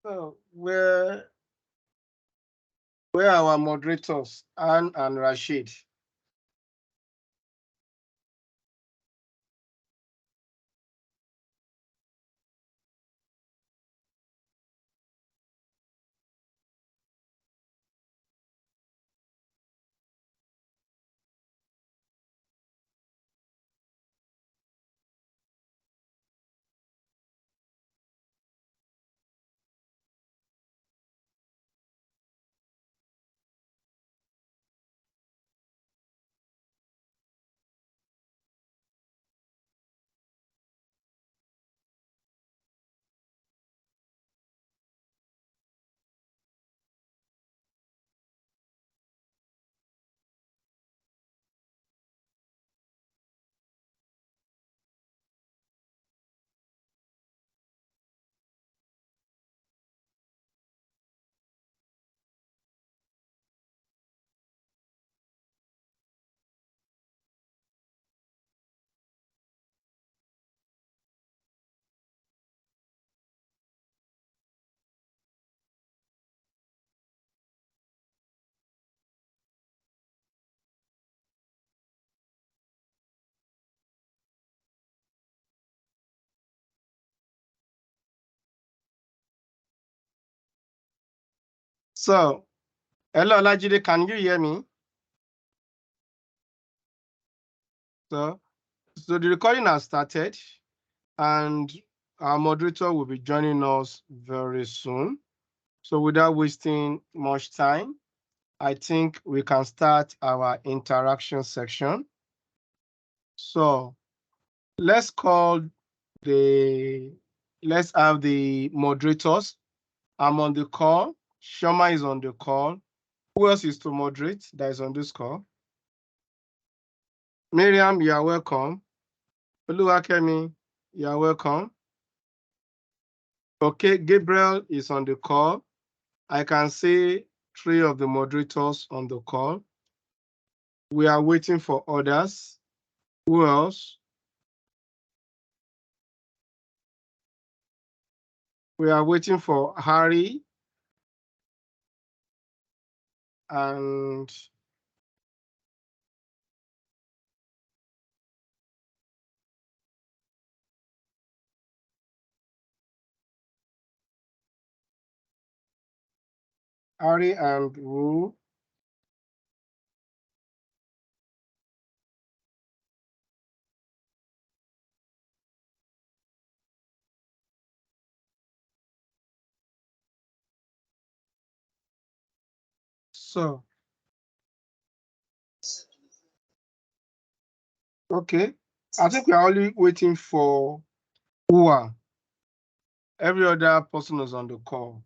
So where are our moderators, Anne and Rashid? So, hello, Olajide, can you hear me? So the recording has started, and our moderator will be joining us very soon. So without wasting much time, I think we can start our interaction section. So let's have the moderators. I'm on the call. Shoma is on the call. Who else is to moderate that is on this call? Miriam, you are welcome. Oluwakemi, you are welcome. Okay, Gabriel is on the call. I can see 3 of the moderators on the call. We are waiting for others. Who else? We are waiting for Harry and Wu. So, okay. I think we are only waiting for Ua. Every other person is on the call.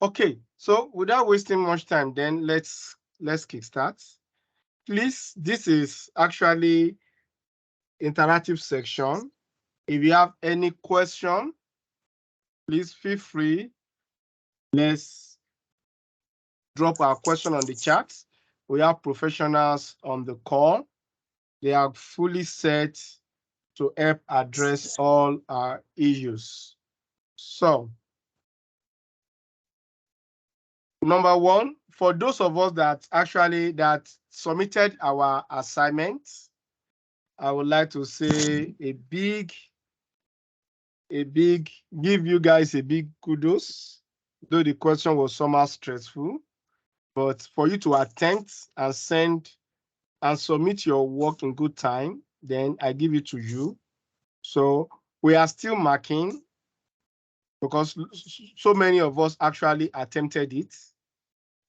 Okay, so without wasting much time, then let's kickstart. Please, this is actually interactive section. If you have any question, please feel free. Let's drop our question on the chat. We have professionals on the call. They are fully set to help address all our issues. So, number one, for those of us that submitted our assignments, I would like to say give you guys a big kudos, though the question was somehow stressful, but for you to attempt and send and submit your work in good time, then I give it to you. So we are still marking because so many of us actually attempted it.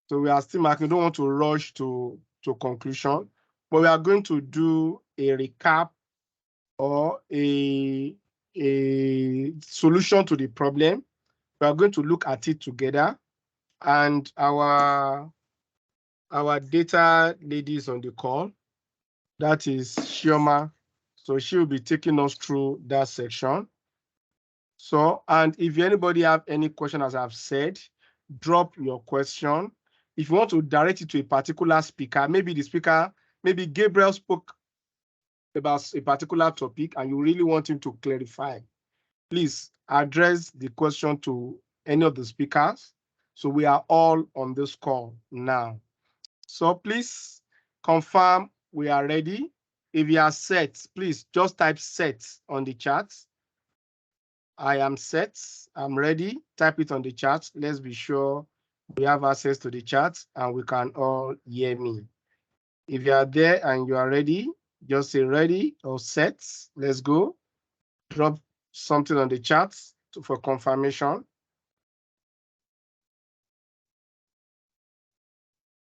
So we are still marking. We don't want to rush to conclusion, but we are going to do a recap or a solution to the problem. We are going to look at it together, and our data lady is on the call. That is Shioma. So she will be taking us through that section. So, and if anybody have any question, as I've said, drop your question. If you want to direct it to a particular speaker, maybe maybe Gabriel spoke about a particular topic and you really want him to clarify, please address the question to any of the speakers. So we are all on this call now. So please confirm we are ready. If you are set, please just type set on the chat. I am set, I'm ready. Type it on the chat. Let's be sure we have access to the chat and we can all hear me. If you are there and you are ready, just say ready or set. Let's go. Drop something on the chat for confirmation.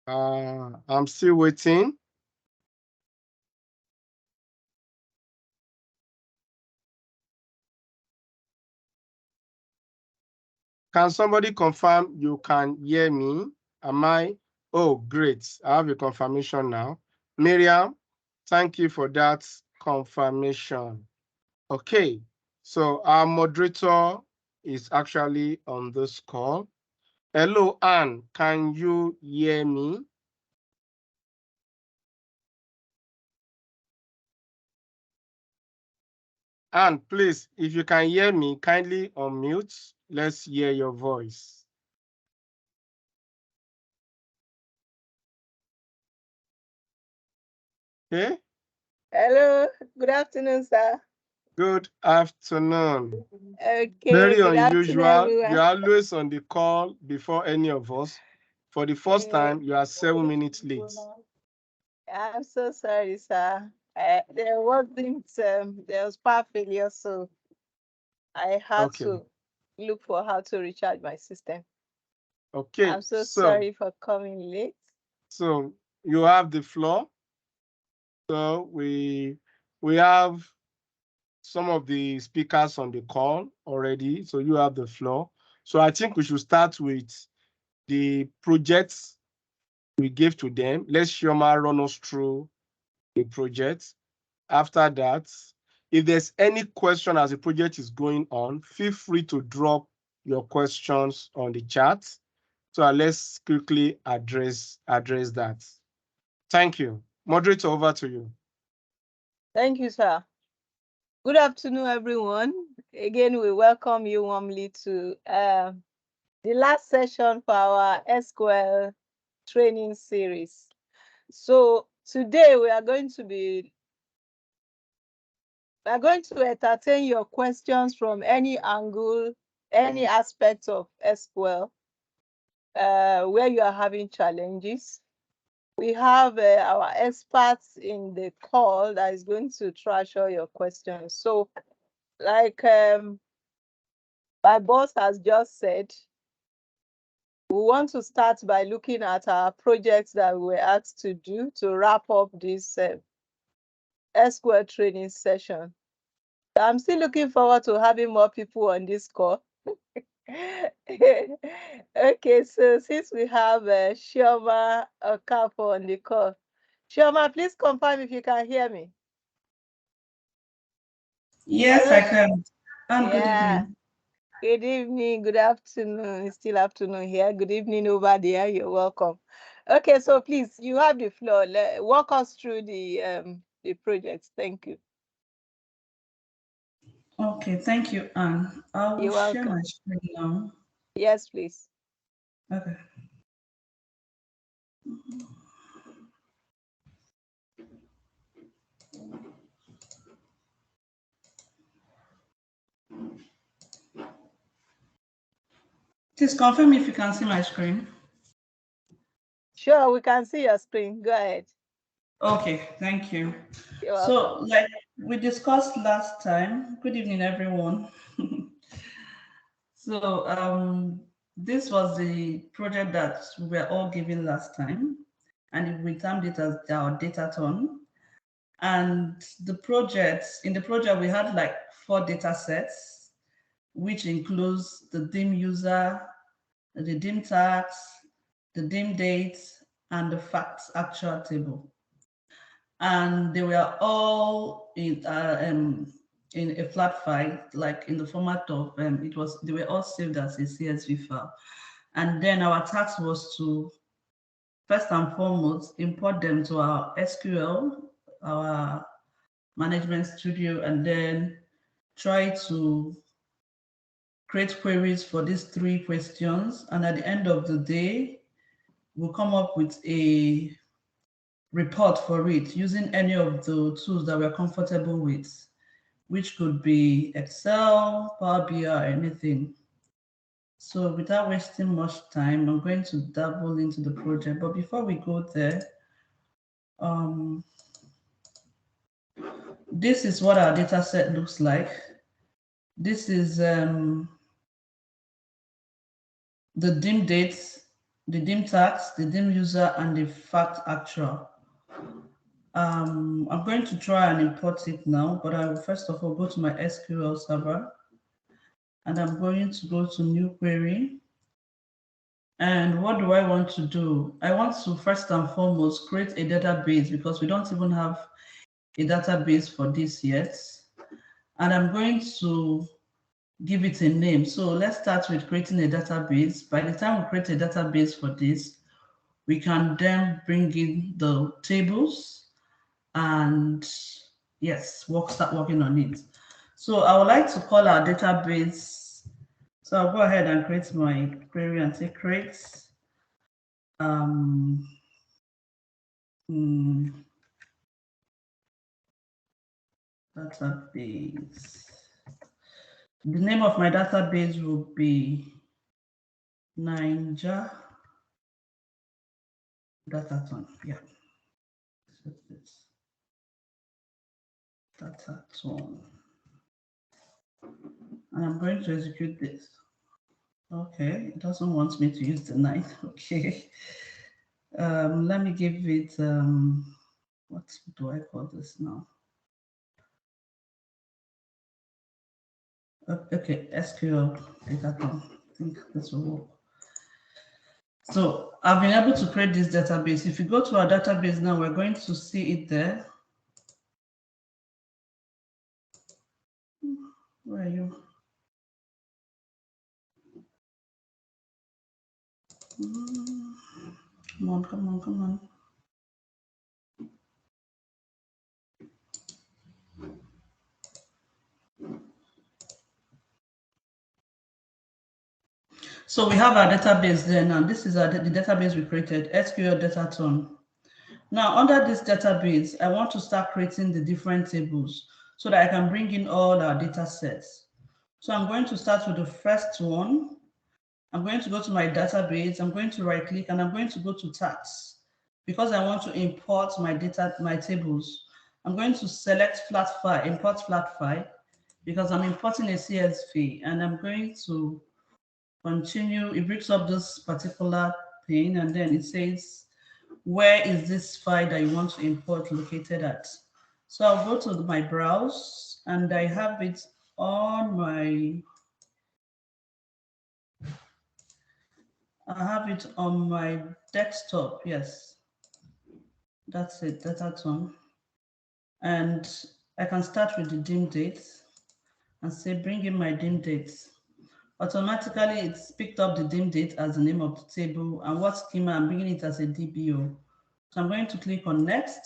I'm still waiting. Can somebody confirm you can hear me? Am I? Oh, great. I have a confirmation now. Miriam, thank you for that confirmation. Okay, so our moderator is actually on this call. Hello, Anne, can you hear me? Anne, please, if you can hear me, kindly unmute. Let's hear your voice. Okay. Hello, good afternoon, sir. Good afternoon. Okay, Very good afternoon, unusual. everyone. You're always on the call before any of us. For the first time, you are 7 minutes late. I'm so sorry, sir. There was power failure, so I had to look for how to recharge my system. Okay. I'm so sorry for coming late. So you have the floor. So we have some of the speakers on the call already. So you have the floor. So I think we should start with the projects we gave to them. Let Shioma run us through the project. After that, if there's any question as the project is going on, feel free to drop your questions on the chat. So let's quickly address that. Thank you. Moderator, over to you. Thank you, sir. Good afternoon, everyone. Again, we welcome you warmly to the last session for our SQL training series. So today we are going to entertain your questions from any angle, any aspect of SQL where you are having challenges. We have our experts in the call that is going to trash all your questions. So like my boss has just said, we want to start by looking at our projects that we were asked to do to wrap up this SQL training session. I'm still looking forward to having more people on this call. Okay, so since we have Shioma Okafor on the call, Shioma, please confirm if you can hear me. Yes, Hello? I can. And good evening. Good evening, good afternoon. It's still afternoon here. Good evening over there. You're welcome. Okay, so please, you have the floor. Walk us through the project. Thank you. Okay, thank you, Anne. I will You're share welcome. my screen now. Yes, please. Okay. Please confirm if you can see my screen. Sure, we can see your screen. Go ahead. Okay, thank you. You're So, welcome. like we discussed last time, good evening, everyone. So, this was the project that we were all given last time, and we termed it as our datathon. And in the project, we had like 4 data sets, which includes the dim user, the dim tags, the dim dates, and the facts actual table. And they were all in a flat file, like in the format of they were all saved as a CSV file. And then our task was to first and foremost import them to our SQL, our management studio, and then try to create queries for these 3 questions. And at the end of the day, we'll come up with a report for it using any of the tools that we're comfortable with, which could be Excel, Power BI, or anything. So without wasting much time, I'm going to dabble into the project. But before we go there, this is what our data set looks like. This is the dim dates, the dim tax, the dim user, and the fact actual. I'm going to try and import it now, but I will first of all go to my SQL Server, and I'm going to go to new query. And what do I want to do? I want to first and foremost create a database, because we don't even have a database for this yet. And I'm going to give it a name. So let's start with creating a database. By the time we create a database for this, we can then bring in the tables and yes, start working on it. So I would like to call our database. So I'll go ahead and create my query and say create database. The name of my database will be Ninja Dataton. Yeah. Dataton. And I'm going to execute this. Okay, it doesn't want me to use the 9. Okay. Let me give it, what do I call this now? Okay, SQL Dataton. I think this will work. So I've been able to create this database. If you go to our database now, we're going to see it there. Where are you? Come on, come on, come on. So we have our database there now. This is the database we created, SQL Dataton. Now, under this database, I want to start creating the different tables so that I can bring in all our data sets. So I'm going to start with the first one. I'm going to go to my database. I'm going to right click and I'm going to go to tax because I want to import my data, my tables. I'm going to select flat file, import flat file, because I'm importing a CSV, and I'm going to continue. It brings up this particular pane and then it says, where is this file that you want to import located at? So I'll go to my browse and I have it on my, desktop. Yes, that's it, Dataton. And I can start with the dim dates and say, bring in my dim dates. Automatically, it's picked up the dim date as the name of the table and what schema I'm bringing it as a DBO. So I'm going to click on next.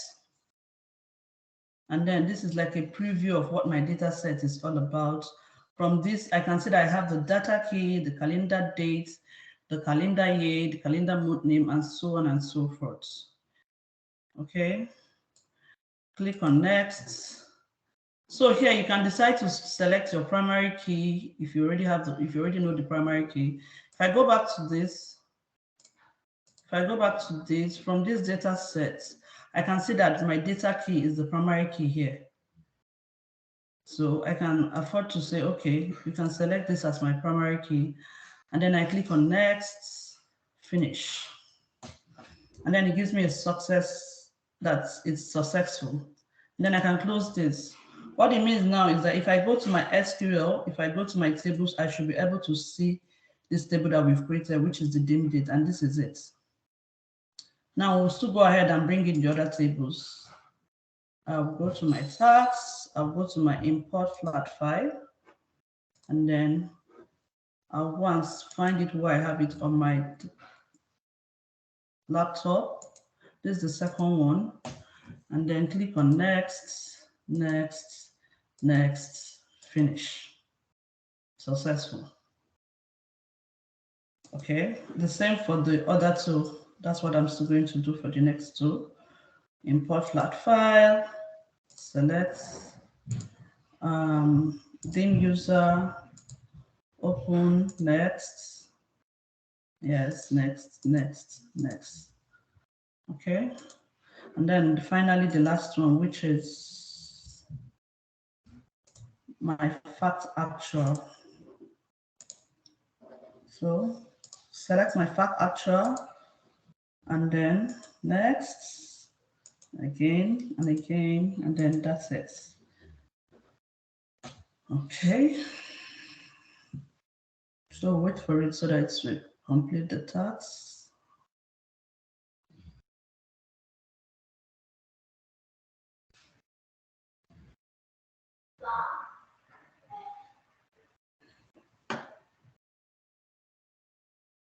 And then this is like a preview of what my data set is all about. From this, I can see that I have the data key, the calendar date, the calendar year, the calendar month name, and so on and so forth. Okay. Click on next. So here you can decide to select your primary key if you already have if you already know the primary key. If I go back to this, from this data set, I can see that my data key is the primary key here. So I can afford to say, okay, you can select this as my primary key. And then I click on next, finish. And then it gives me a success that it's successful. And then I can close this. What it means now is that if I go to my SQL, if I go to my tables, I should be able to see this table that we've created, which is the dim date, and this is it. Now we'll still go ahead and bring in the other tables. I'll go to my tax, I'll go to my import flat file, and then I'll once find it where I have it on my laptop. This is the second one, and then click on next, next, next, finish. Successful. Okay, the same for the other two. That's what I'm still going to do for the next two. Import flat file, select dim user, open, next. Yes, next. Okay, and then finally the last one, which is my fact actual. So select my fact actual and then next, again and again, and then that's it. Okay. So wait for it so that it will complete the task.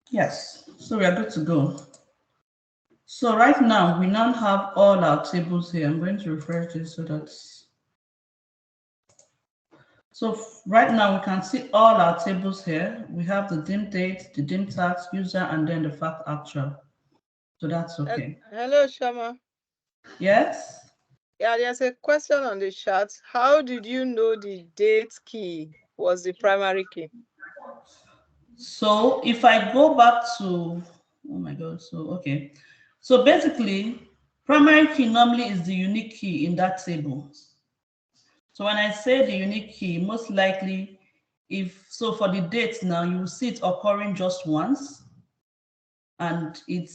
Yes, so we are good to go. So right now, we now have all our tables here. I'm going to refresh this so that... So right now, we can see all our tables here. We have the dim date, the dim tax, user, and then the fact actual. So that's okay. Hello, Shama. Yes? Yeah, there's a question on the chat. How did you know the date key was the primary key? So if I go back to, oh my God, so, okay. So basically, primary key normally is the unique key in that table. So when I say the unique key, most likely, so for the dates now, you will see it occurring just once, and it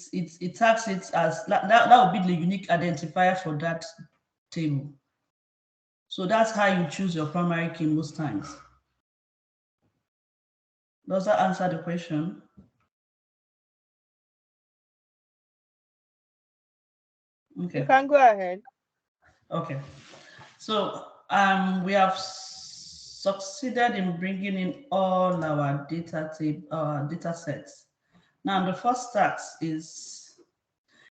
tags it as, that would be the unique identifier for that table. So that's how you choose your primary key most times. Does that answer the question? Okay. You can go ahead. Okay. So we have succeeded in bringing in all our data sets. Now the first task is,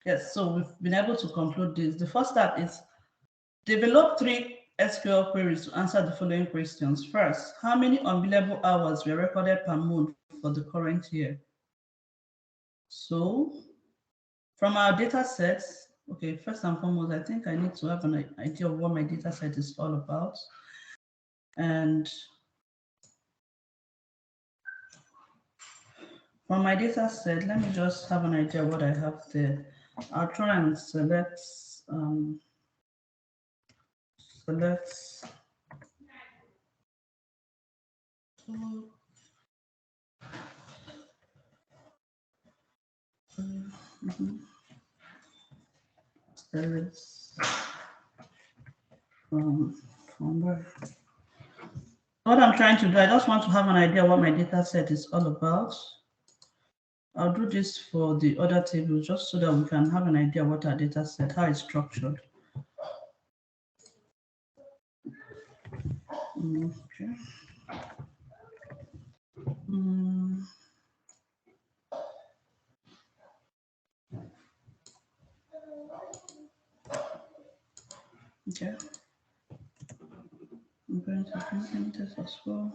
yes, so we've been able to conclude this. The first task is develop 3 SQL queries to answer the following questions. First, how many unbillable hours were recorded per month for the current year? So from our data sets, okay, first and foremost, I think I need to have an idea of what my data set is all about. And from my data set, let me just have an idea what I have there. I'll try and select from where? What I'm trying to do, I just want to have an idea what my data set is all about. I'll do this for the other table just so that we can have an idea what our data set, how it's structured. Okay. Okay. I'm going to bring this as well.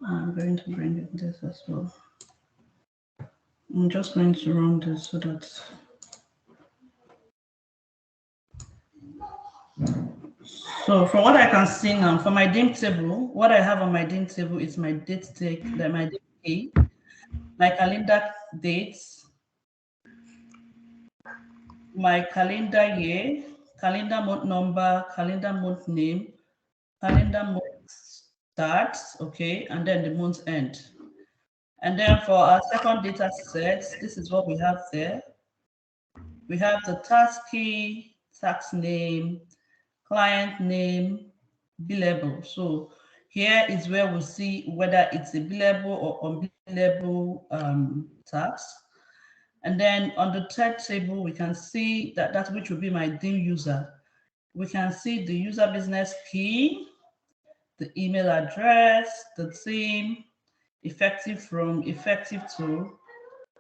I'm going to bring this as well. I'm just going to run this so that. So from what I can see now, for my dim table, what I have on my dim table is my date take, my date key, my calendar dates, my calendar year, calendar month number, calendar month name, calendar month start, okay, and then the month end. And then for our second data set, this is what we have there. We have the task key, tax name, client name, billable. So here is where we see whether it's a billable or unbillable tax. And then on the third table, we can see that which will be my dim user. We can see the user business key, the email address, the theme, effective from, effective to,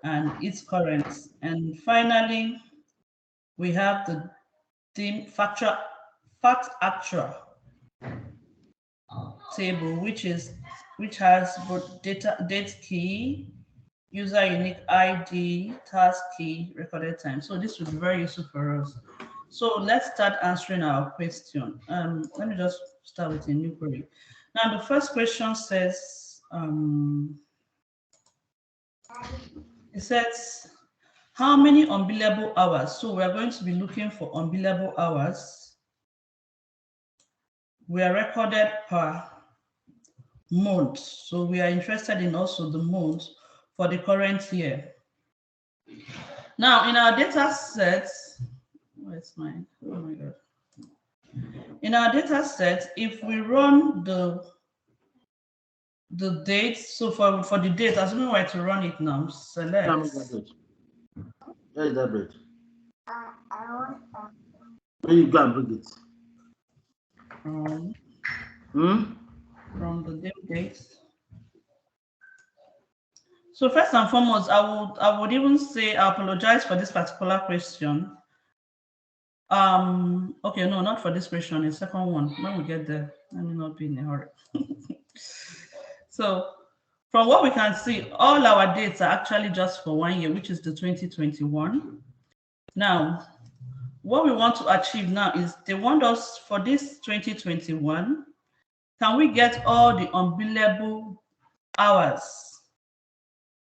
and its current. And finally, we have the dim fact actual. table, which has both date key, user unique ID, task key, recorded time. So this will be very useful for us. So let's start answering our question. Let me just start with a new query. Now the first question says, it says, how many unbillable hours? So we're going to be looking for unbillable hours. We are recorded per month. So we are interested in also the month for the current year. Now in our data sets, where's mine? Oh my God. In our data set, if we run the date, so for the date, assuming we're to run it now, select. Where is that bread? Where you go and bring it? From the date. So first and foremost, I would even say I apologize for this particular question. Okay, no, not for this question, the second one. When we get there, let me not be in a hurry. So from what we can see, all our dates are actually just for 1 year, which is the 2021. Now, what we want to achieve now is they want us for this 2021, can we get all the unbillable hours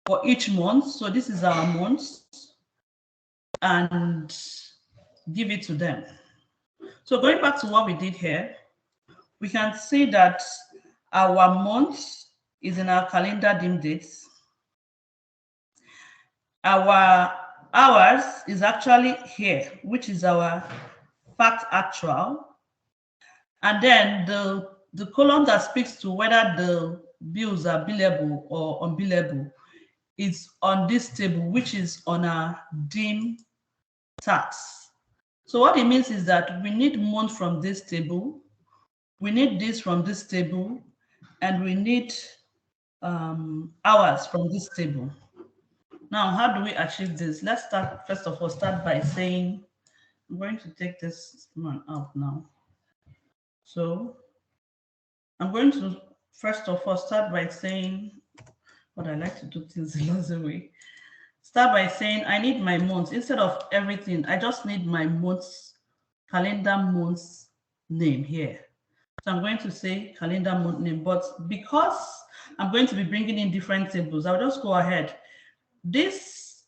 for each month? So this is our month, and give it to them. So going back to what we did here, we can see that our month is in our calendar dim dates. Our hours is actually here, which is our fact actual. And then the column that speaks to whether the bills are billable or unbillable is on this table, which is on our dim tax. So what it means is that we need month from this table, we need this from this table, and we need hours from this table. Now, how do we achieve this? Let's start, first of all, start by saying, I'm going to take this one out now. So I'm going to, first of all, start by saying, but I like to do things the other way. Start by saying, I need my months. Instead of everything, I just need my months, calendar months name here. So I'm going to say calendar month name, but because I'm going to be bringing in different tables, I'll just go ahead. This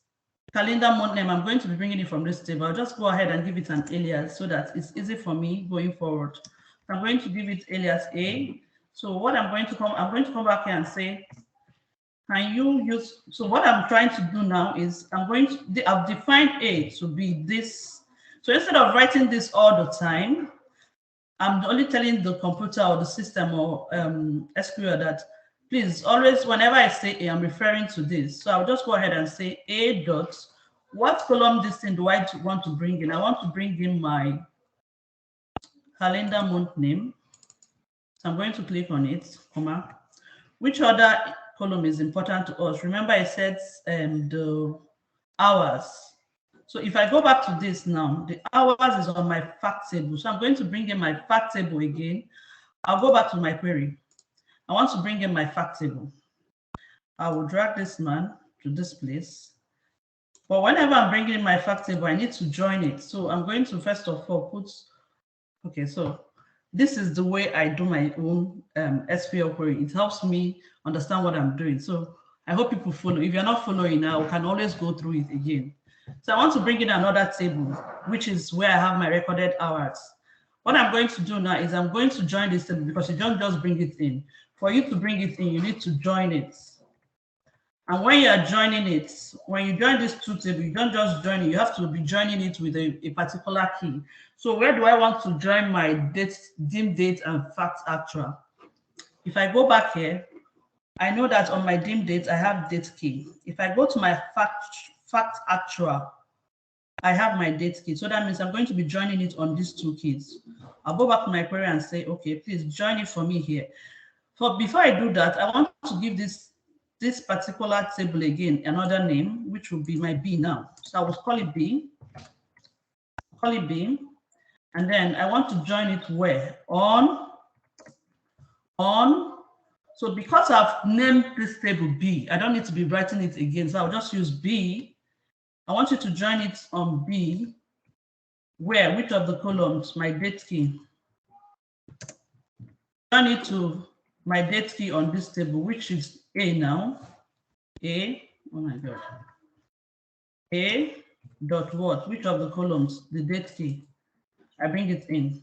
calendar month name, I'm going to be bringing it from this table. I'll just go ahead and give it an alias so that it's easy for me going forward. So I'm going to give it alias A. So what I'm going to come back here and say, can you use, so what I'm trying to do now is I've defined A to be this. So instead of writing this all the time, I'm only telling the computer or the system or SQL that please always, whenever I say A, I'm referring to this. So I'll just go ahead and say A dot, what column this thing do I want to bring in? I want to bring in my calendar month name. So I'm going to click on it, comma. Which other column is important to us? Remember I said the hours. So if I go back to this now, the hours is on my fact table. So I'm going to bring in my fact table again. I'll go back to my query. I want to bring in my fact table. I will drag this man to this place. But whenever I'm bringing in my fact table, I need to join it. So I'm going to first of all put, okay, so this is the way I do my own SQL query. It helps me understand what I'm doing. So I hope people follow. If you're not following now, I can always go through it again. So I want to bring in another table, which is where I have my recorded hours. What I'm going to do now is I'm going to join this table because you don't just bring it in. For you to bring it in, you need to join it. And when you are joining it, when you join this two table, you don't just join it, you have to be joining it with a particular key. So where do I want to join my date, dim date and fact actual? If I go back here, I know that on my dim date, I have date key. If I go to my fact actual, I have my date key. So that means I'm going to be joining it on these two keys. I'll go back to my query and say, okay, please join it for me here. So before I do that, I want to give this particular table again another name, which will be my B now. So I will call it B, and then I want to join it where? On on. So because I've named this table B, I don't need to be writing it again. So I'll just use B. I want you to join it on B. Where? Which of the columns? My date key. Join it to my date key on this table, which is A now. A, oh my God. A dot what? Which of the columns? The date key. I bring it in.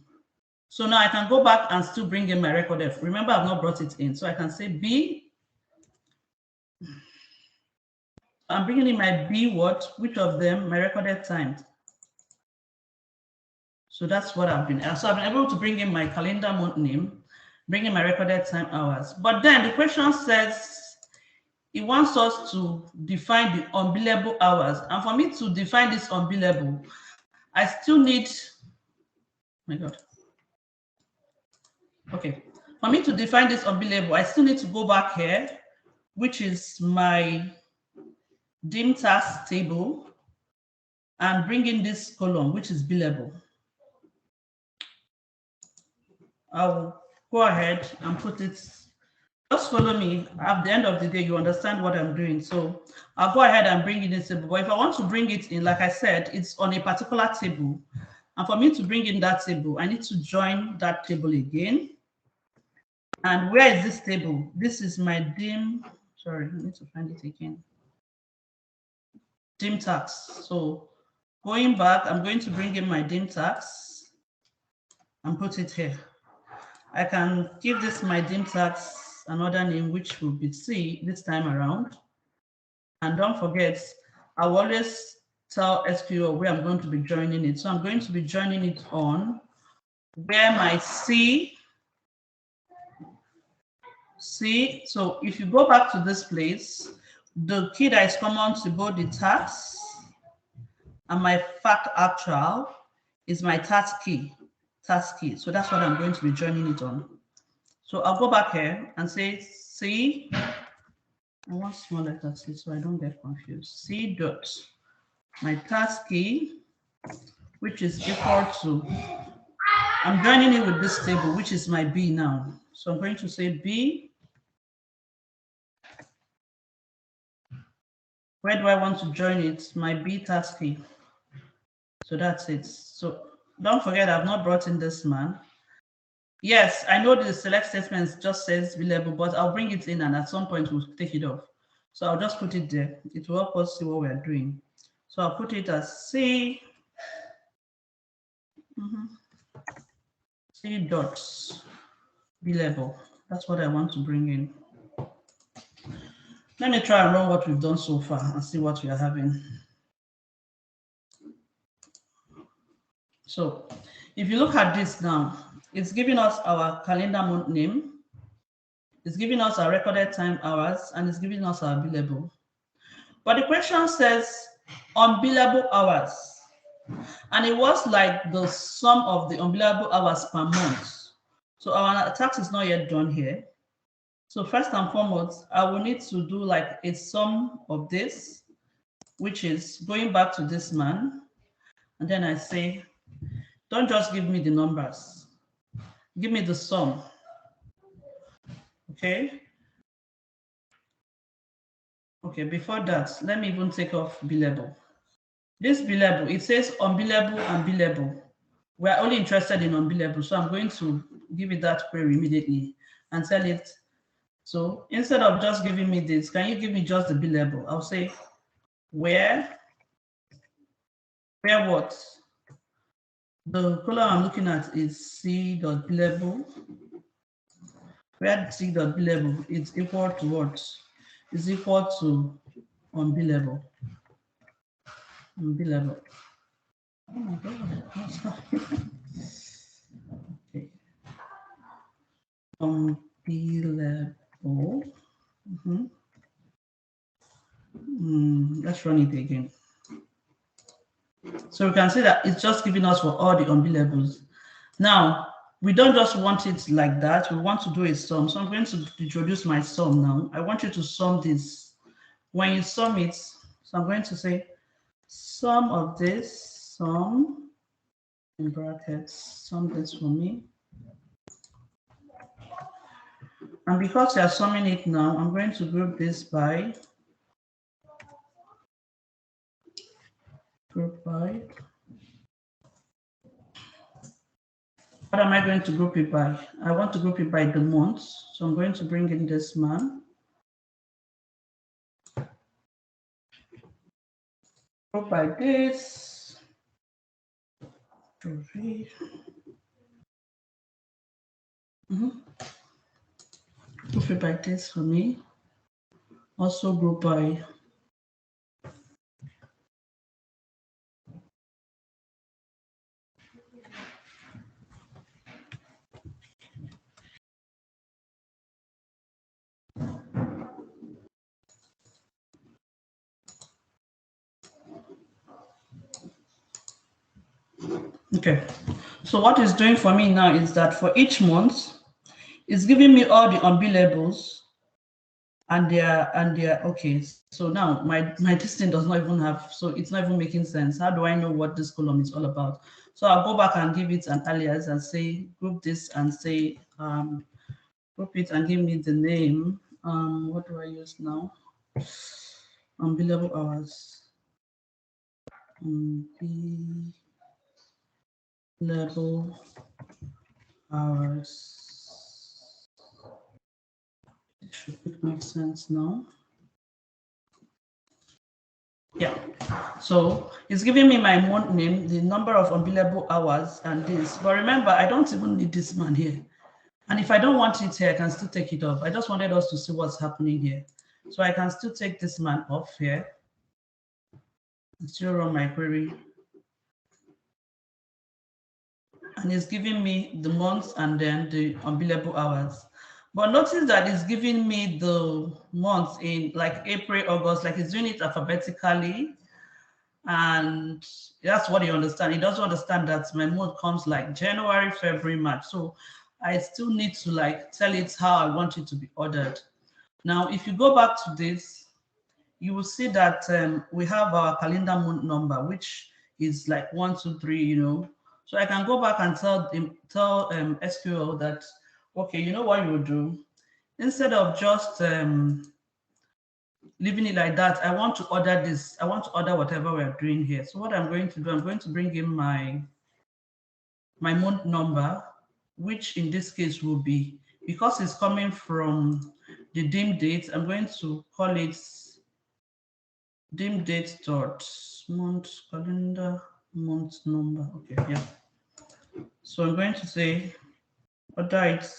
So now I can go back and still bring in my record F. Remember, I've not brought it in. So I can say B. I'm bringing in my B what? Which of them? My recorded time. So that's what I've been. So I've been able to bring in my calendar month name, bring in my recorded time hours. But then the question says it wants us to define the unbillable hours. And for me to define this unbillable, I still need, oh my God. Okay, for me to define this unbillable, I still need to go back here, which is my dim task table, and bring in this column, which is billable. I'll go ahead and put it, just follow me. At the end of the day, you understand what I'm doing. So I'll go ahead and bring in this table. But if I want to bring it in, like I said, it's on a particular table. And for me to bring in that table, I need to join that table again. And where is this table? This is my dim, sorry, I need to find it again. Dim tax. So going back, I'm going to bring in my dim tax and put it here. I can give this my dim tax another name, which will be C this time around. And don't forget, I will always tell SQL where I'm going to be joining it. So I'm going to be joining it on where my C. So if you go back to this place, the key that is common to both the tax and my fact actual is my task key. So that's what I'm going to be joining it on. So I'll go back here and say C. I want small letter C so I don't get confused. C dot my task key, which is equal to, I'm joining it with this table, which is my B now. So I'm going to say B. Where do I want to join it? My B task key. So that's it. So don't forget, I've not brought in this man. Yes, I know the select statement just says billable, but I'll bring it in and at some point we'll take it off. So I'll just put it there. It will help us see what we're doing. So I'll put it as C. C dots billable. That's what I want to bring in. Let me try and run what we've done so far and see what we are having. So if you look at this now, it's giving us our calendar month name, it's giving us our recorded time hours, and it's giving us our billable. But the question says unbillable hours, and it was like the sum of the unbillable hours per month. So our tax is not yet done here. So first and foremost, I will need to do like a sum of this, which is going back to this man. And then I say, don't just give me the numbers, give me the sum. Okay. Okay, before that, let me even take off billable. This billable, it says unbillable and billable. We're only interested in unbillable. So I'm going to give it that query immediately and tell it. So instead of just giving me this, can you give me just the billable? I'll say where what? The column I'm looking at is C.billable. Where C.billable is equal to what? Is equal to unbillable. Unbillable. Oh my God. Okay. Unbillable. Let's run it again. So we can see that it's just giving us for all the unbillables. Now, we don't just want it like that. We want to do a sum. So I'm going to introduce my sum now. I want you to sum this. When you sum it, so I'm going to say sum of this, sum in brackets, sum this for me. And because you are summing it now, I'm going to group this by What am I going to group it by? I want to group it by the months. So I'm going to bring in this man. Group by this. Group it by this for me. Also group by Okay, so what it's doing for me now is that for each month, it's giving me all the unbillables and they're okay. So now my this thing does not even have, so it's not even making sense. How do I know what this column is all about? So I'll go back and give it an alias and say group this and say group it and give me the name. What do I use now? Unbillable hours. Unbillable hours. It should make sense now. Yeah, so it's giving me my month name, the number of unbillable hours, and this. But remember, I don't even need this man here. And if I don't want it here, I can still take it off. I just wanted us to see what's happening here. So I can still take this man off here and still run my query. And it's giving me the months and then the unbillable hours. But notice that it's giving me the months in like April, August, like it's doing it alphabetically. And that's what you understand. He doesn't understand that my month comes like January, February, March. So I still need to like tell it how I want it to be ordered. Now, if you go back to this, you will see that we have our calendar month number, which is like 1, 2, 3, you know. So I can go back and tell SQL that, okay, you know what you will do? Instead of just leaving it like that, I want to order this. I want to order whatever we're doing here. So what I'm going to do, I'm going to bring in my month number, which in this case will be, because it's coming from the dim date, I'm going to call it dim date dot month calendar month number. Okay, yeah. So I'm going to say order it.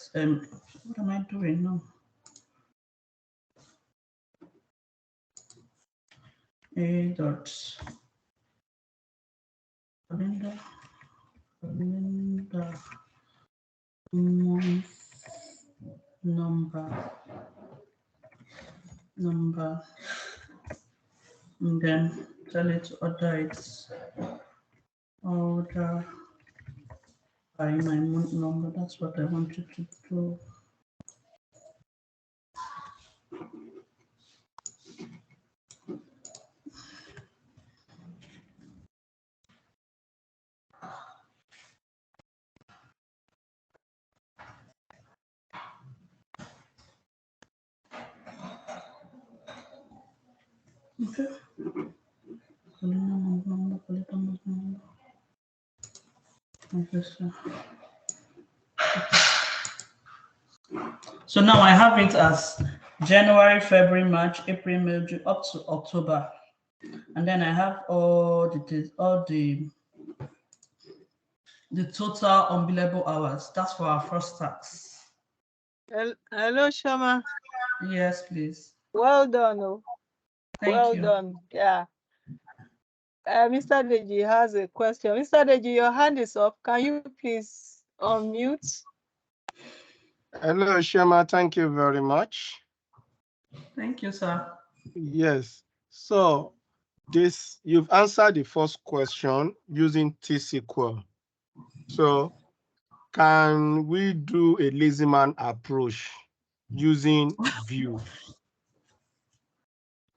What am I doing now? A dot calendar month number, and then tell it to order its order by my month number. That's what I want you to do. Okay. So now I have it as January, February, March, April, May, June, up to October, and then I have all the total unbillable hours. That's for our first tax. Hello, Shama. Yes, please. Well done. Oh. Thank you. Well done. Yeah. Mr. Deji has a question. Mr. Deji, your hand is up. Can you please unmute? Hello, Shema. Thank you very much. Thank you, sir. Yes. So you've answered the first question using T-SQL. So can we do a lazy man approach using view?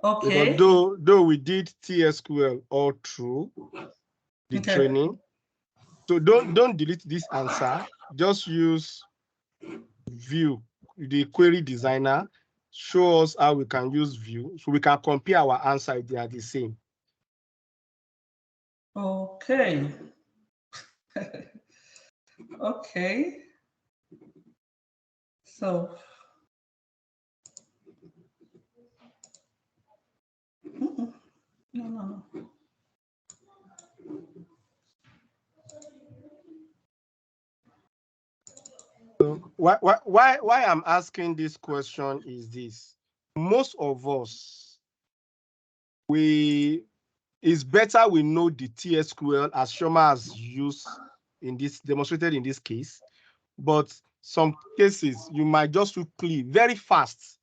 Okay. Because though we did TSQL all through the training, so don't delete this answer. Just use view the query designer, show us how we can use view so we can compare our answer if they are the same. Okay. Okay. So, no. So why I'm asking this question is this: most of us, it's better we know the TSQL as Shoma has used in this, demonstrated in this case, but some cases you might just quickly, very fast,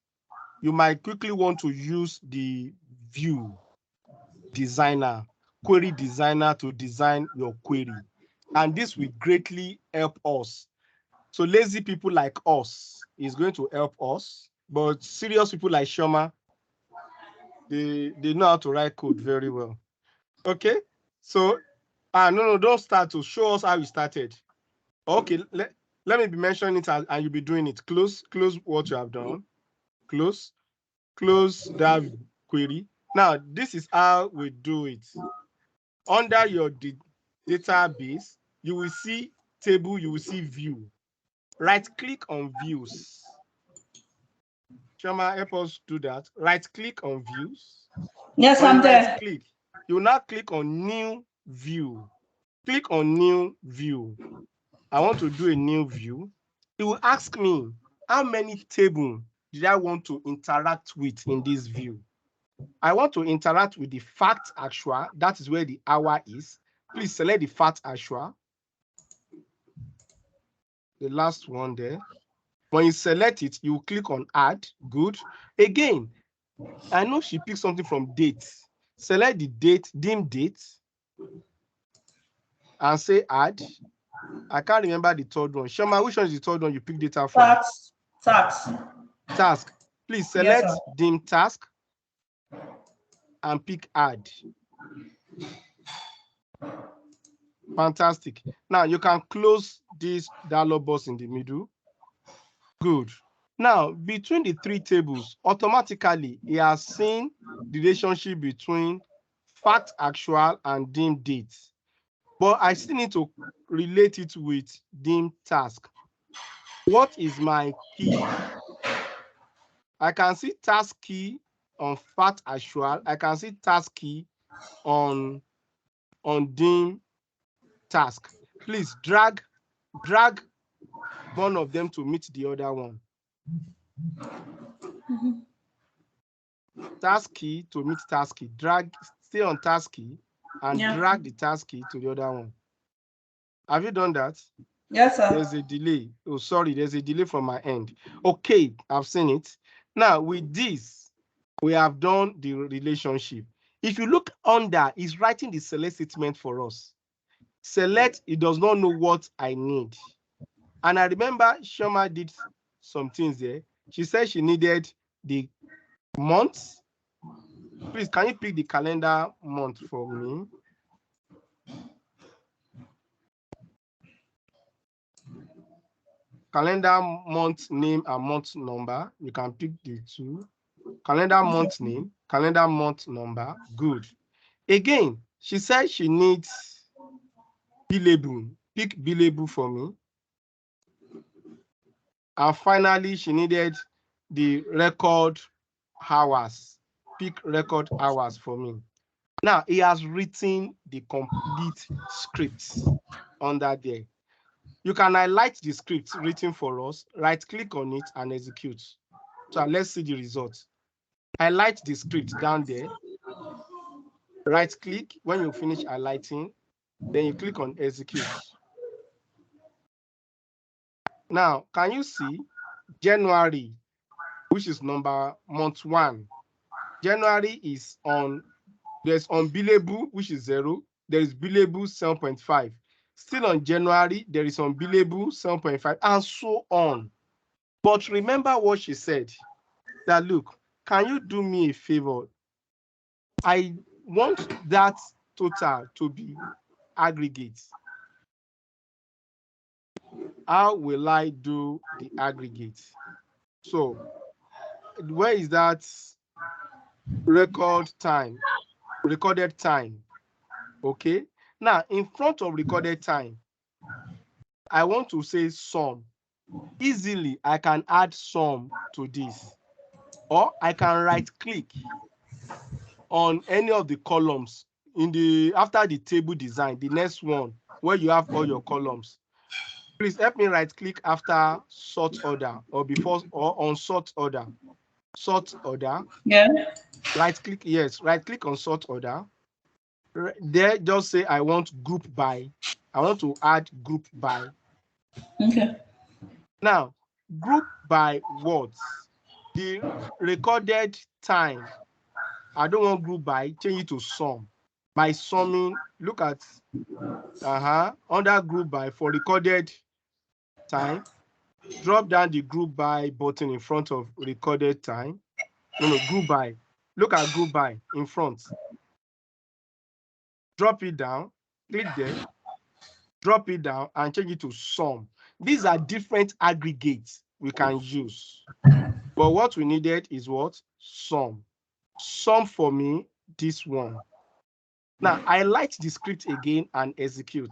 you might quickly want to use the view designer, query designer to design your query. And this will greatly help us. So lazy people like us is going to help us, but serious people like Shoma, they know how to write code very well. Okay, so no, don't start to show us how you started. Okay, let me be mentioning it and you'll be doing it. Close what you have done. Close that query. Now, this is how we do it. Under your database, you will see table, you will see view. Right click on views. Shama, help us do that. Right click on views. Yes, When I'm you there. right click, you will now click on new view. Click on new view. I want to do a new view. It will ask me how many tables did I want to interact with in this view. I want to interact with the fact actual. That is where the hour is. Please select the fact actual. The last one there. When you select it, you click on add. Good. Again, I know she picked something from date. Select the date, dim date, and say add. I can't remember the third one. Shema, which one is the third one you picked data from? Task. Please select dim task and pick add. Fantastic. Now you can close this dialog box in the middle. Good. Now, between the three tables, automatically it has seen the relationship between fact actual and dim date. But I still need to relate it with dim task. What is my key? I can see task key on fact actual. I can see task key on dim task. Please drag one of them to meet the other one. Task key to meet task key. Stay on task key and drag the task key to the other one. Have you done that? Yes, sir. There's a delay. Oh, sorry, there's a delay from my end. Okay, I've seen it. Now, with this, we have done the relationship. If you look under, it's writing the select statement for us. Select, it does not know what I need. And I remember Shoma did some things there. She said she needed the months. Please, can you pick the calendar month for me? Calendar month name and month number. You can pick the two. Calendar month name, calendar month number. Good. Again, she said she needs billable. Pick billable for me. And finally, she needed the record hours. Pick record hours for me. Now, he has written the complete script under there. You can highlight the script written for us, right-click on it, and execute. So let's see the results. Highlight the script down there. Right-click when you finish highlighting, then you click on execute. Now, can you see January, which is month 1? January is there's on billable, which is 0. There is billable 7.5. Still on January, there is on billable 7.5, and so on. But remember what she said, that look, can you do me a favor? I want that total to be aggregate. How will I do the aggregate? So where is that recorded time? Okay. Now, in front of recorded time, I want to say sum. Easily, I can add sum to this, or I can right click on any of the columns in the after the table design, the next one where you have all your columns. Please help me right click after sort order or before or on sort order. Sort order. Yeah. Right click, yes, right click on sort order. There, just say I want group by. I want to add group by. Okay. Now, group by words. The recorded time. I don't want group by, change it to sum. By summing, look at under group by for recorded time. Drop down the group by button in front of recorded time. No, group by. Look at group by in front. Drop it down, click there, drop it down and change it to sum. These are different aggregates we can use. But what we needed is what? Sum. Sum for me, this one. Now, I light the script again and execute.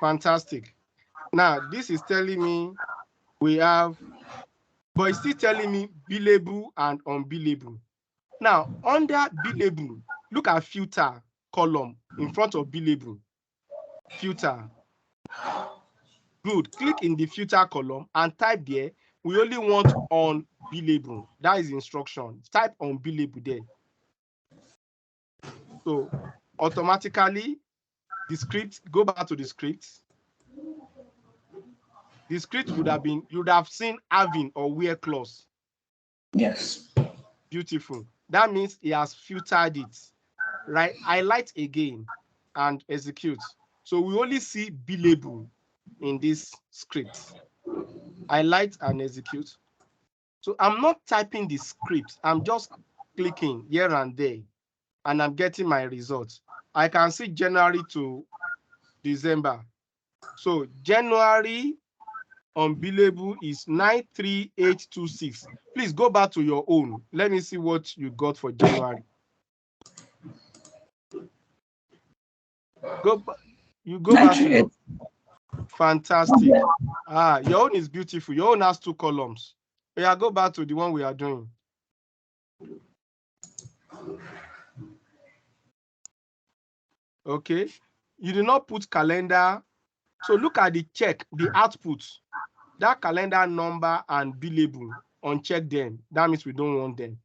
Fantastic. Now, this is telling me we have, but it's still telling me billable and unbillable. Now, under billable, look at filter column in front of billable. Filter. Good. Click in the filter column and type there. We only want unbillable. That is instruction. Type unbillable there. So automatically, the script, go back to the script. The script would have been, you would have seen having or where clause. Yes. Beautiful. That means he has filtered it. Right? Highlight again and execute. So we only see billable in this script. Highlight and execute. So I'm not typing the script. I'm just clicking here and there, and I'm getting my results. I can see January to December. So January unbillable is 93826. Please go back to your own. Let me see what you got for January. You go back to your fantastic. Your own is beautiful. Your own has 2 columns. Yeah, go back to the one we are doing. Okay. You do not put calendar. So look at the check, the output. That calendar number and billable, uncheck them. That means we don't want them.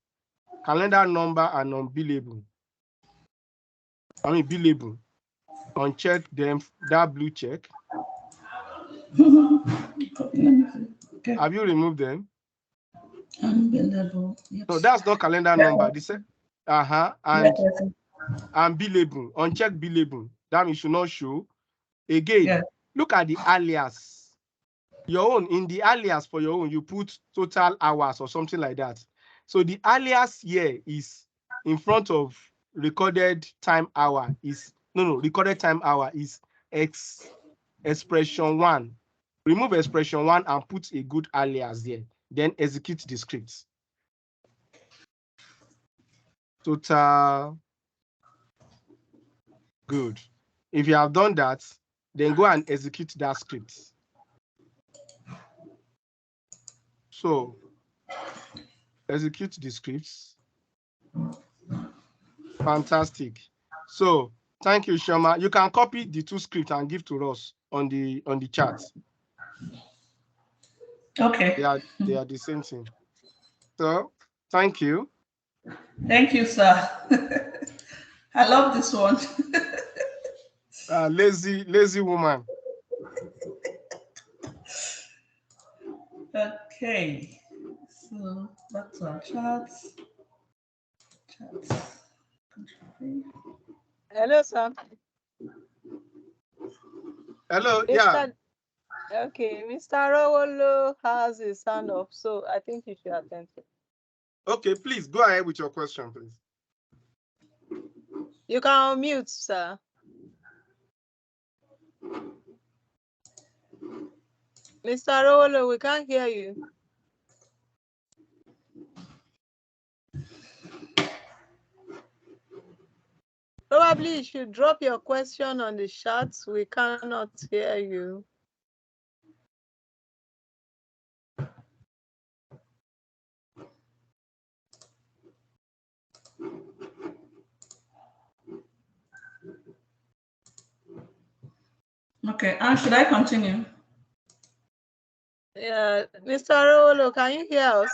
Calendar number and unbillable. I mean billable. Uncheck them, that blue check. Okay. Have you removed them? Unbillable. Yes. No, that's not calendar number. This and billable. Uncheck billable. That means should not show. Again, look at the alias. Your own, in the alias for your own, you put total hours or something like that. So the alias here is in front of recorded time hour is, recorded time hour is expression 1. Remove expression 1 and put a good alias there. Then execute the script. Total. Good. If you have done that, then go and execute that script. So execute the scripts. Fantastic. So thank you, Shoma. You can copy the 2 scripts and give to us on the chat. Okay. They are the same thing. So thank you. Thank you, sir. I love this one. Lazy woman. Okay. So back to our charts. Hello, sir. Hello, Mr. yeah. Okay, Mr. Rowolo has his hand up, so I think you should attend to it. Okay, please go ahead with your question, please. You can unmute, sir. Mr. Rolo, we can't hear you. Probably you should drop your question on the chat. We cannot hear you. Okay, and should I continue? Yeah, Mr. Rolo, can you hear us?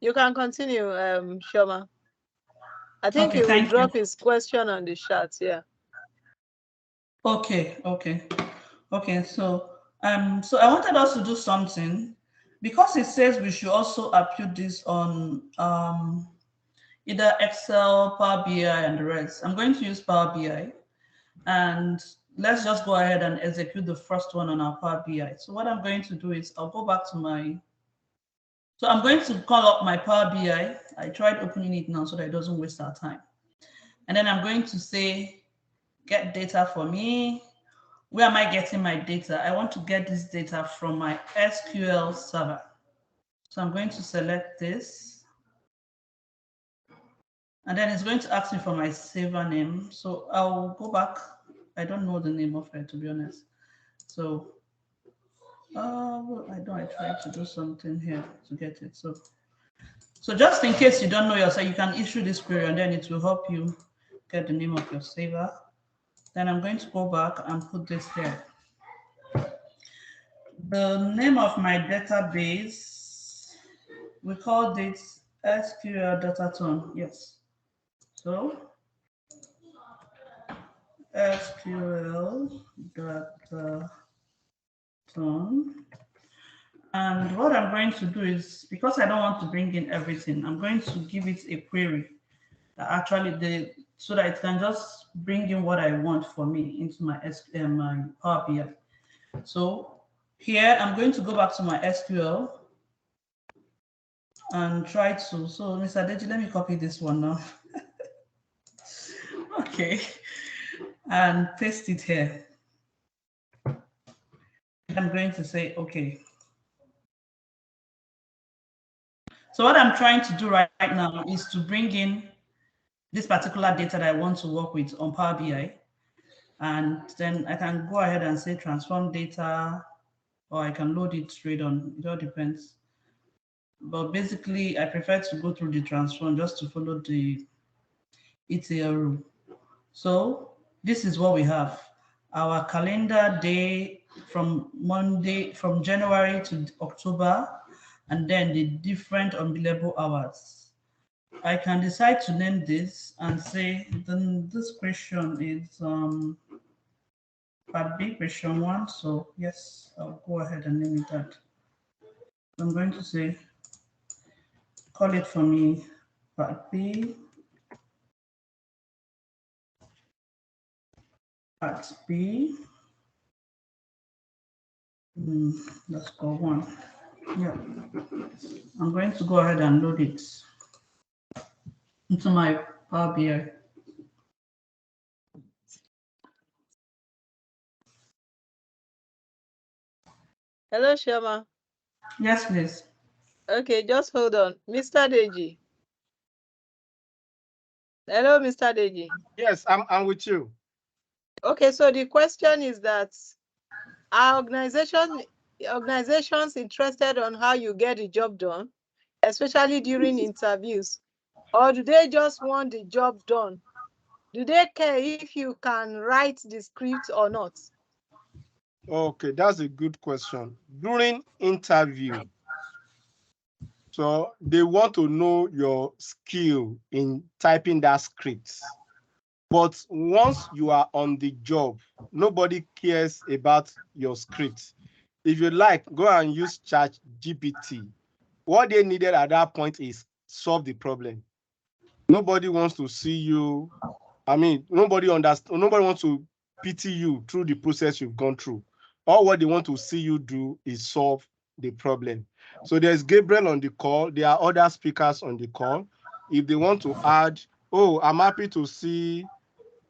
You can continue, Shoma. I think Okay, he will thank drop you. his question on the chat. Yeah. Okay. So I wanted us to do something because it says we should also upload this on either Excel, Power BI, and the rest. I'm going to use Power BI, and let's just go ahead and execute the first one on our Power BI. So what I'm going to do is I'll go back to so I'm going to call up my Power BI. I tried opening it now so that it doesn't waste our time. And then I'm going to say, get data for me. Where am I getting my data? I want to get this data from my SQL Server. So I'm going to select this. And then it's going to ask me for my server name. So I'll go back. I don't know the name of it, to be honest. So I tried to do something here to get it. So just in case you don't know yourself, you can issue this query and then it will help you get the name of your server. Then I'm going to go back and put this here. The name of my database, we call this SQL data tone. Yes. So SQL data tone. And what I'm going to do is, because I don't want to bring in everything, I'm going to give it a query that actually so that it can just bring in what I want for me into my my Power BI. So here I'm going to go back to my SQL and try to, so Mr. Deji, let me copy this one now. Okay, and paste it here. I'm going to say, okay. So what I'm trying to do right now is to bring in this particular data that I want to work with on Power BI. And then I can go ahead and say transform data, or I can load it straight on. It all depends. But basically, I prefer to go through the transform just to follow the ETL rule. So this is what we have. Our calendar day from January to October, and then the different unbillable hours. I can decide to name this and say, then this question is part B, question 1. So yes, I'll go ahead and name it that. I'm going to say, call it for me, part B. Part B. Let's go 1. Yeah. I'm going to go ahead and load it into my Power BI. Hello, Shoma. Yes, please. Okay, just hold on. Mr. Deji. Hello, Mr. Deji. Yes, I'm with you. Okay, so the question is that are organizations interested on how you get the job done, especially during interviews, or do they just want the job done? Do they care if you can write the script or not? Okay, that's a good question. During interview, so they want to know your skill in typing that script. But once you are on the job, nobody cares about your script. If you like, go and use ChatGPT. What they needed at that point is solve the problem. Nobody wants to see you. I mean, nobody wants to pity you through the process you've gone through. All what they want to see you do is solve the problem. So there's Gabriel on the call. There are other speakers on the call. If they want to add, oh, I'm happy to see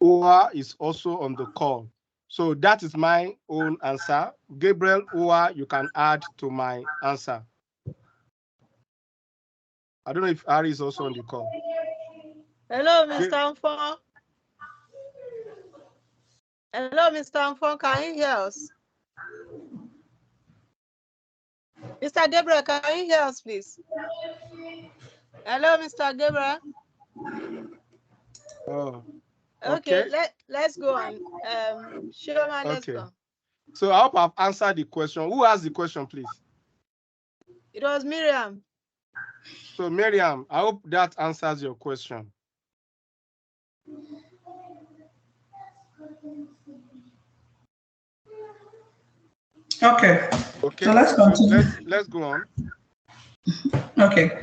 Oa is also on the call. So that is my own answer. Gabriel, Oa, you can add to my answer. I don't know if Ari is also on the call. Hello, Mr. Amfon. Hello, Mr. Amfon. Can you hear us? Mr. Gabriel, can you hear us, please? Hello, Mr. Gabriel. Oh, Okay, okay. let's go on. Shoma, let's Okay. go. So I hope I've answered the question. Who asked the question, please? It was Miriam. So Miriam, I hope that answers your question. Okay. Okay. So let's continue. So let's go on. Okay.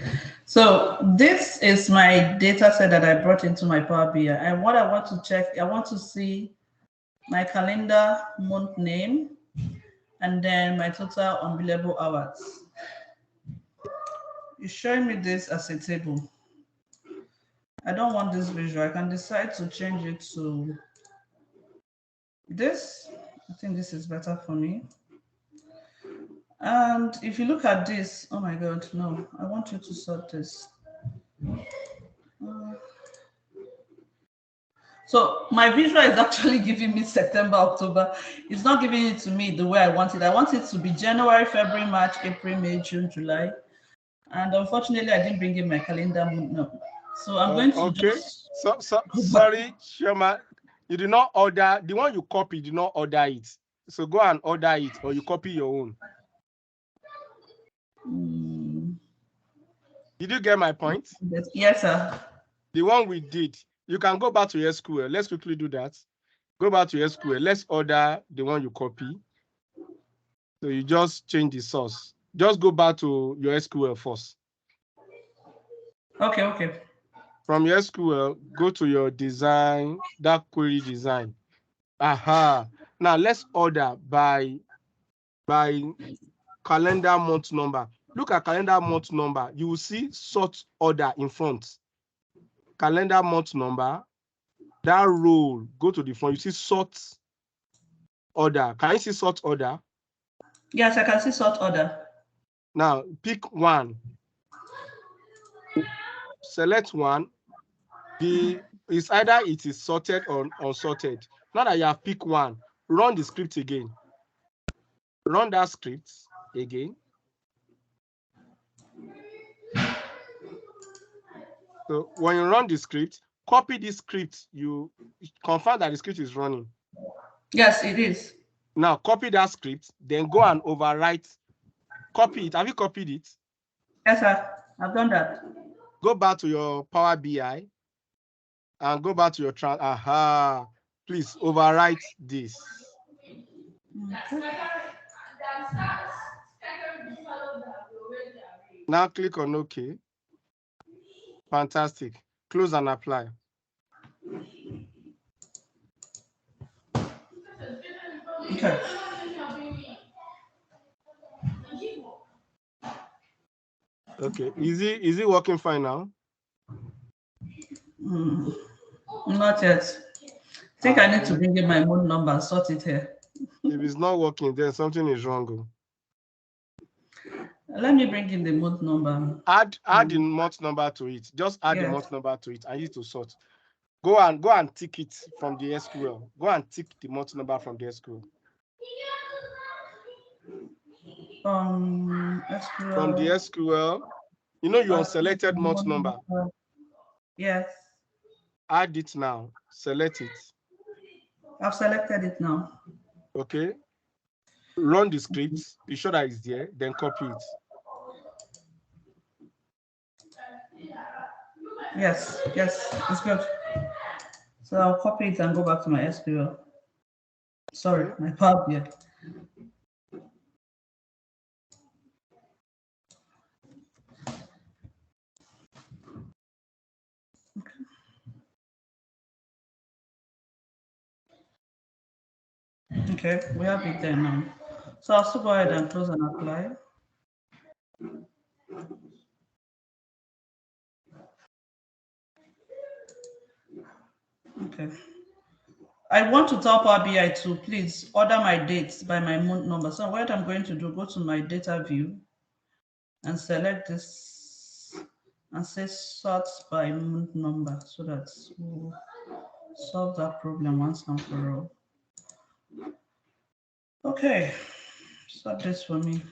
So this is my data set that I brought into my Power BI. And what I want to check, I want to see my calendar month name and then my total unbillable hours. It's showing me this as a table. I don't want this visual. I can decide to change it to this. I think this is better for me. And if you look at this, oh my God, no, I want you to sort this. So my visual is actually giving me September, October. It's not giving it to me the way I want it. I want it to be January, February, March, April, May, June, July. And unfortunately, I didn't bring in my calendar. No. So I'm going to just... Sorry, Shoma, you did not order, the one you copied, did not order it. So go and order it, or you copy your own. Did you get my point? Yes, sir. The one we did, you can go back to SQL. Let's quickly do that. Go back to SQL. Let's order the one you copy. So you just change the source. Just go back to your SQL first. Okay. From your SQL, go to your design, that query design. Aha. Now let's order by calendar month number. Look at calendar month number. You will see sort order in front. Calendar month number, that row, go to the front. You see sort order. Can you see sort order? Yes, I can see sort order. Now pick one. Select one. It's either it is sorted or unsorted. Now that you have picked one, run the script again. Run that script again. So when you run the script, copy this script. You confirm that the script is running. Yes, it is. Now copy that script, then go and overwrite. Copy it. Have you copied it? Yes, sir. I've done that. Go back to your Power BI and go back to your aha. Please overwrite this. Now click on OK. Fantastic. Close and apply. Okay. Okay. Is it working fine now? Not yet. I think I need to bring in my month number and sort it here. If it's not working, then something is wrong. Let me bring in the month number. Add the month number to it. Just add the month number to it and use to sort. Go and tick it from the SQL. Go and tick the month number from the SQL. SQL. From the SQL, you know your selected month number. Yes. Add it now. Select it. I've selected it now. Okay. Run the script. Be sure that it's there. Then copy it. Yes, it's good. So I'll copy it and go back to my SQL. Sorry, my Power BI. Okay, we have it there now. So I'll still go ahead and close and apply. Okay. I want to tell Power BI to please order my dates by my month number. So what I'm going to do, go to my data view and select this and say sort by month number so that we'll solve that problem once and for all. Okay, sort this for me.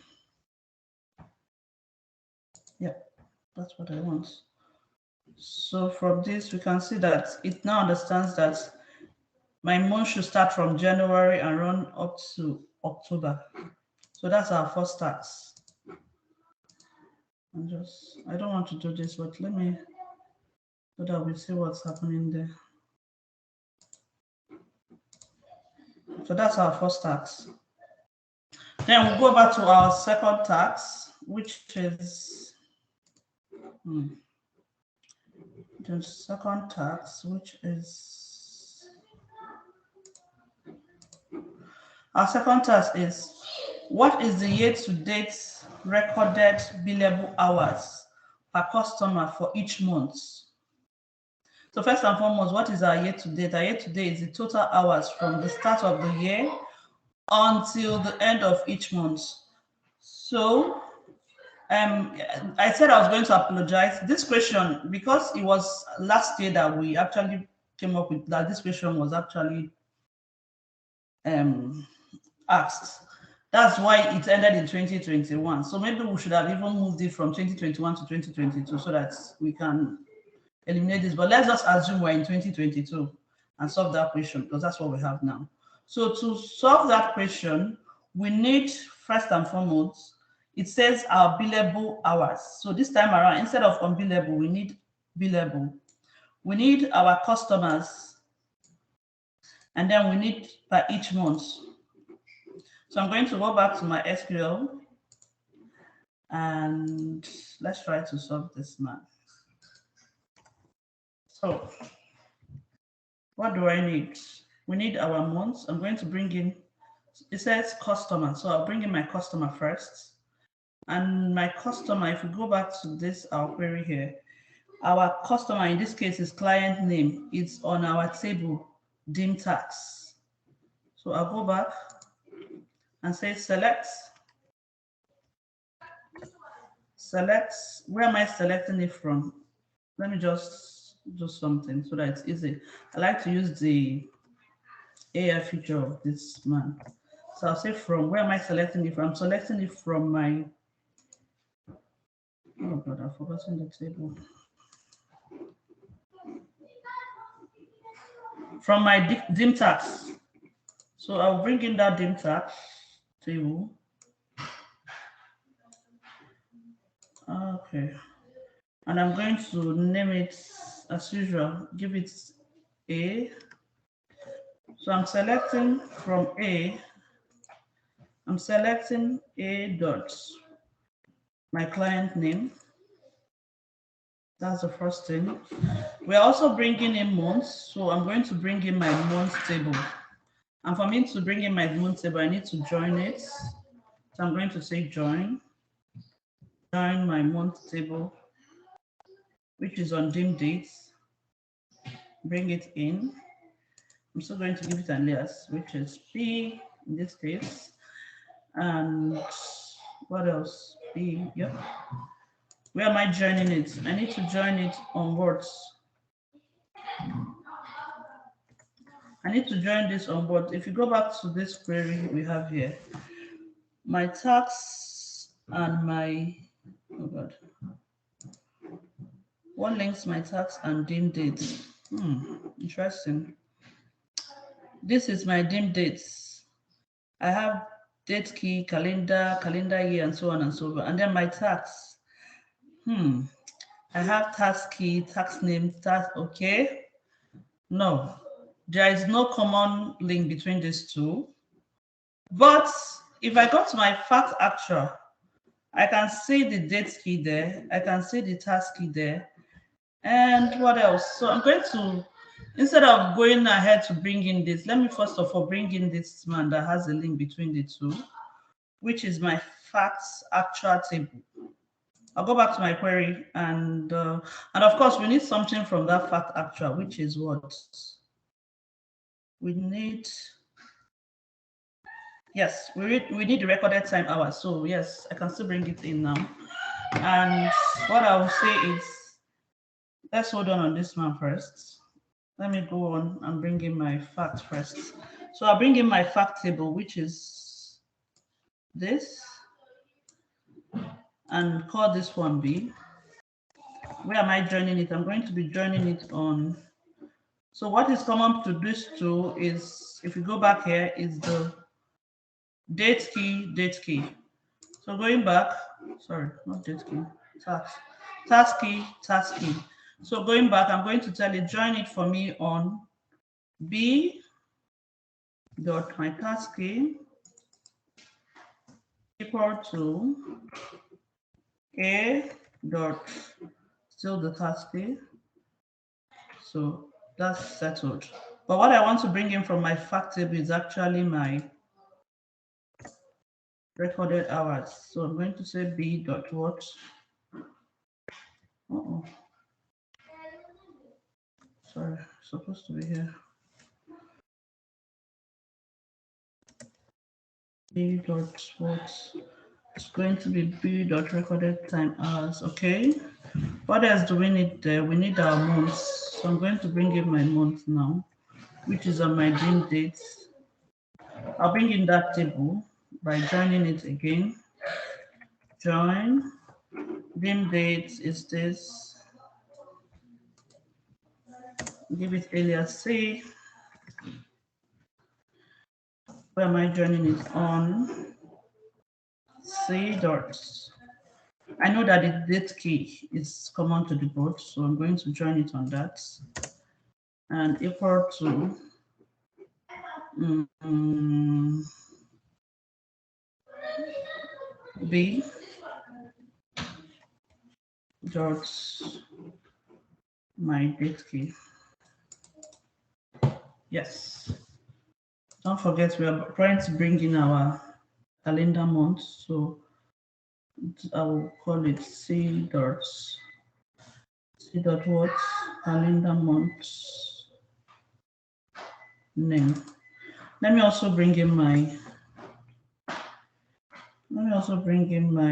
Yeah, that's what I want. So from this, we can see that it now understands that my month should start from January and run up to October. So that's our first task. I don't want to do this, but let me, so that we see what's happening there. So that's our first task. Then we'll go back to our second task, which is the second task, which is our second task is what is the year-to-date recorded billable hours per customer for each month? So first and foremost, what is our year-to-date? Our year-to-date is the total hours from the start of the year until the end of each month. So I said I was going to apologize. This question, because it was last year that we actually came up with that, this question was actually asked. That's why it ended in 2021. So maybe we should have even moved it from 2021 to 2022 so that we can eliminate this. But let's just assume we're in 2022 and solve that question because that's what we have now. So to solve that question, we need first and foremost, it says our billable hours. So this time around, instead of unbillable, we need billable. We need our customers, and then we need per each month. So I'm going to go back to my SQL and let's try to solve this now. So what do I need? We need our months. I'm going to bring in, it says customer. So I'll bring in my customer first. And my customer, if we go back to this, our query here, our customer in this case is client name. It's on our table, dim tax. So I'll go back and say select. Where am I selecting it from? Let me just do something so that it's easy. I like to use the AI feature of this man. So I'll say from, where am I selecting it from? I'm selecting it from my, oh God, I've forgotten the table. From my dim tax. So I'll bring in that dim tax table. Okay. And I'm going to name it as usual, give it A. So I'm selecting from A. I'm selecting A dot my client name. That's the first thing. We're also bringing in months. So I'm going to bring in my month table. And for me to bring in my month table, I need to join it. So I'm going to say join my month table, which is on dim dates. Bring it in. I'm still going to give it an alias, which is P in this case. And what else? P, yep. Where am I joining it? I need to join it on words. I need to join this on board. If you go back to this query we have here, my tax and my, oh God, what links my tax and dim dates? Interesting. This is my dim dates. I have date key, calendar year, and so on and so on. And then my tax. I have tax key, tax name, tax, okay. No, there is no common link between these two. But if I go to my fact actual, I can see the date key there. I can see the tax key there. And what else? So I'm going to, instead of going ahead to bring in this, let me first of all bring in this man that has a link between the two, which is my facts actual table. I'll go back to my query and of course we need something from that fact actual, which is what? we need, yes, we need the recorded time hours. So yes, I can still bring it in now. And what I will say is, let's hold on this one first. Let me go on and bring in my fact first. So I'll bring in my fact table, which is this, and call this one B. Where am I joining it? I'm going to be joining it on. So what is common to this two is, if you go back here, is the date key. So going back, sorry, not date key, task key. So going back, I'm going to tell it, join it for me on B dot my task key equal to A dot still the task key. So that's settled. But what I want to bring in from my fact table is actually my recorded hours. So I'm going to say B dot what? Sorry, supposed to be here. B dot what? It's going to be B dot recorded time hours. Okay. What else do we need there? We need our months. So I'm going to bring in my month now, which is on my June dates. I'll bring in that table by joining it again. Join. Dim dates is this. Give it alias C. Where am I joining it on? C dots. I know that the date key is common to the both, so I'm going to join it on that. And equal to B dot my date key. Yes. Don't forget, we are trying to bring in our calendar month, so I will call it C dot what? Calendar month name. Let me also bring in my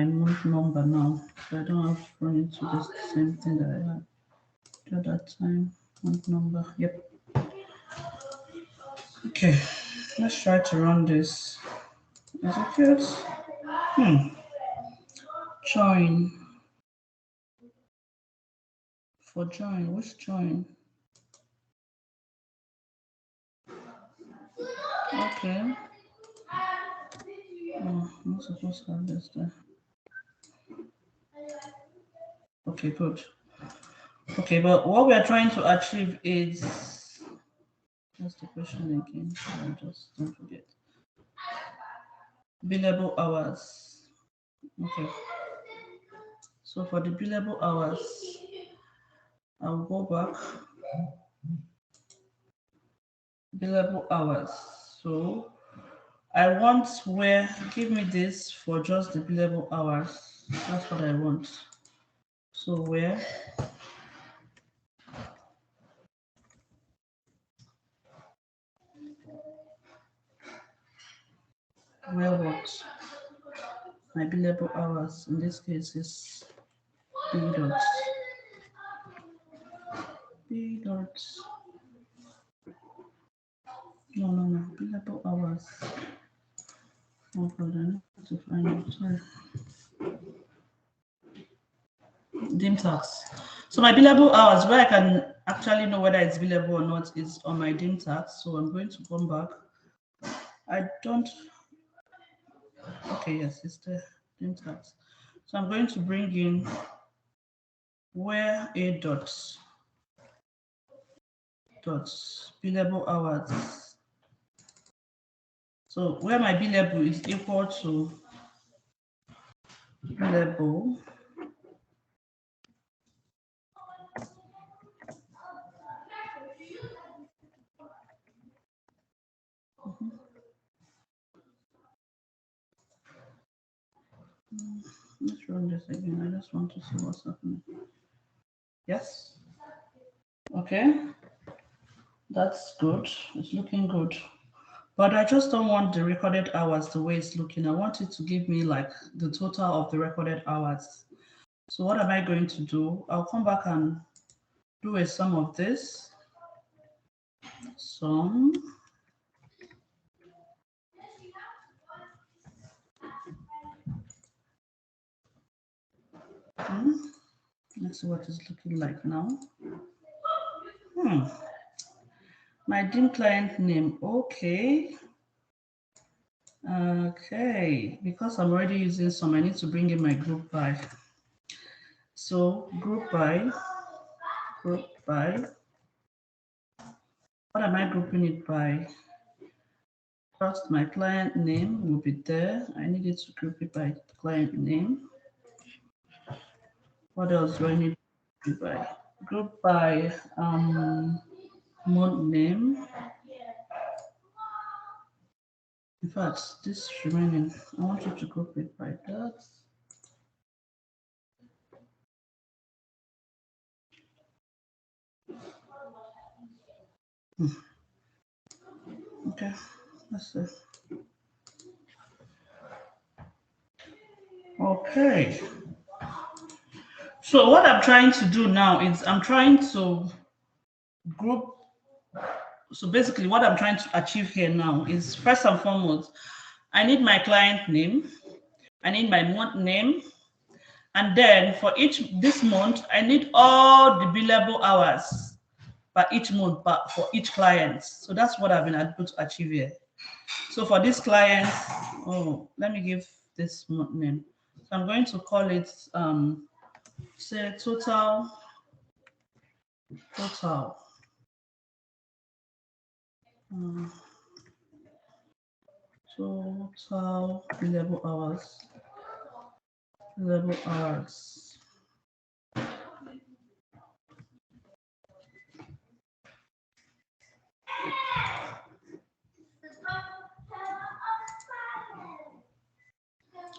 month number now, so I don't have to run into this same thing that I had at that time. Month number. Yep. Okay. Let's try to run this. Execute. Join. For join, which join? Okay. Oh, I'm not supposed to have this there. Okay, good. Okay, but what we are trying to achieve is, that's the question again. I just don't forget. Billable hours. Okay. So for the billable hours, I'll go back. Billable hours. So I want where, give me this for just the billable hours. That's what I want. So where what? My billable hours in this case is B dots. B dots. No, billable hours. Oh God, I need to find it. Sorry. Dim tax. So my billable hours, where I can actually know whether it's billable or not, is on my dim tax. So I'm going to come back. I don't. Okay, yes, it's the dim tax. So I'm going to bring in where A dots billable hours. So where my billable is equal to billable Let's run this again. I just want to see what's happening. Yes. Okay. That's good. It's looking good. But I just don't want the recorded hours the way it's looking. I want it to give me like the total of the recorded hours. So what am I going to do? I'll come back and do a sum of this. Sum. Let's see what it's looking like now. My dim client name. Okay. Okay. Because I'm already using some, I need to bring in my group by. So group by. What am I grouping it by? First, my client name will be there. I needed to group it by client name. What else do I need to group by? Group by mode name. In fact, this remaining, I want you to group it by that. Okay, that's it. Okay. So what I'm trying to do now is I'm trying to group. So basically what I'm trying to achieve here now is first and foremost, I need my client name. I need my month name. And then for this month, I need all the billable hours per each month for each client. So that's what I've been able to achieve here. So for this client, let me give this month name. So I'm going to call it, say total billable hours.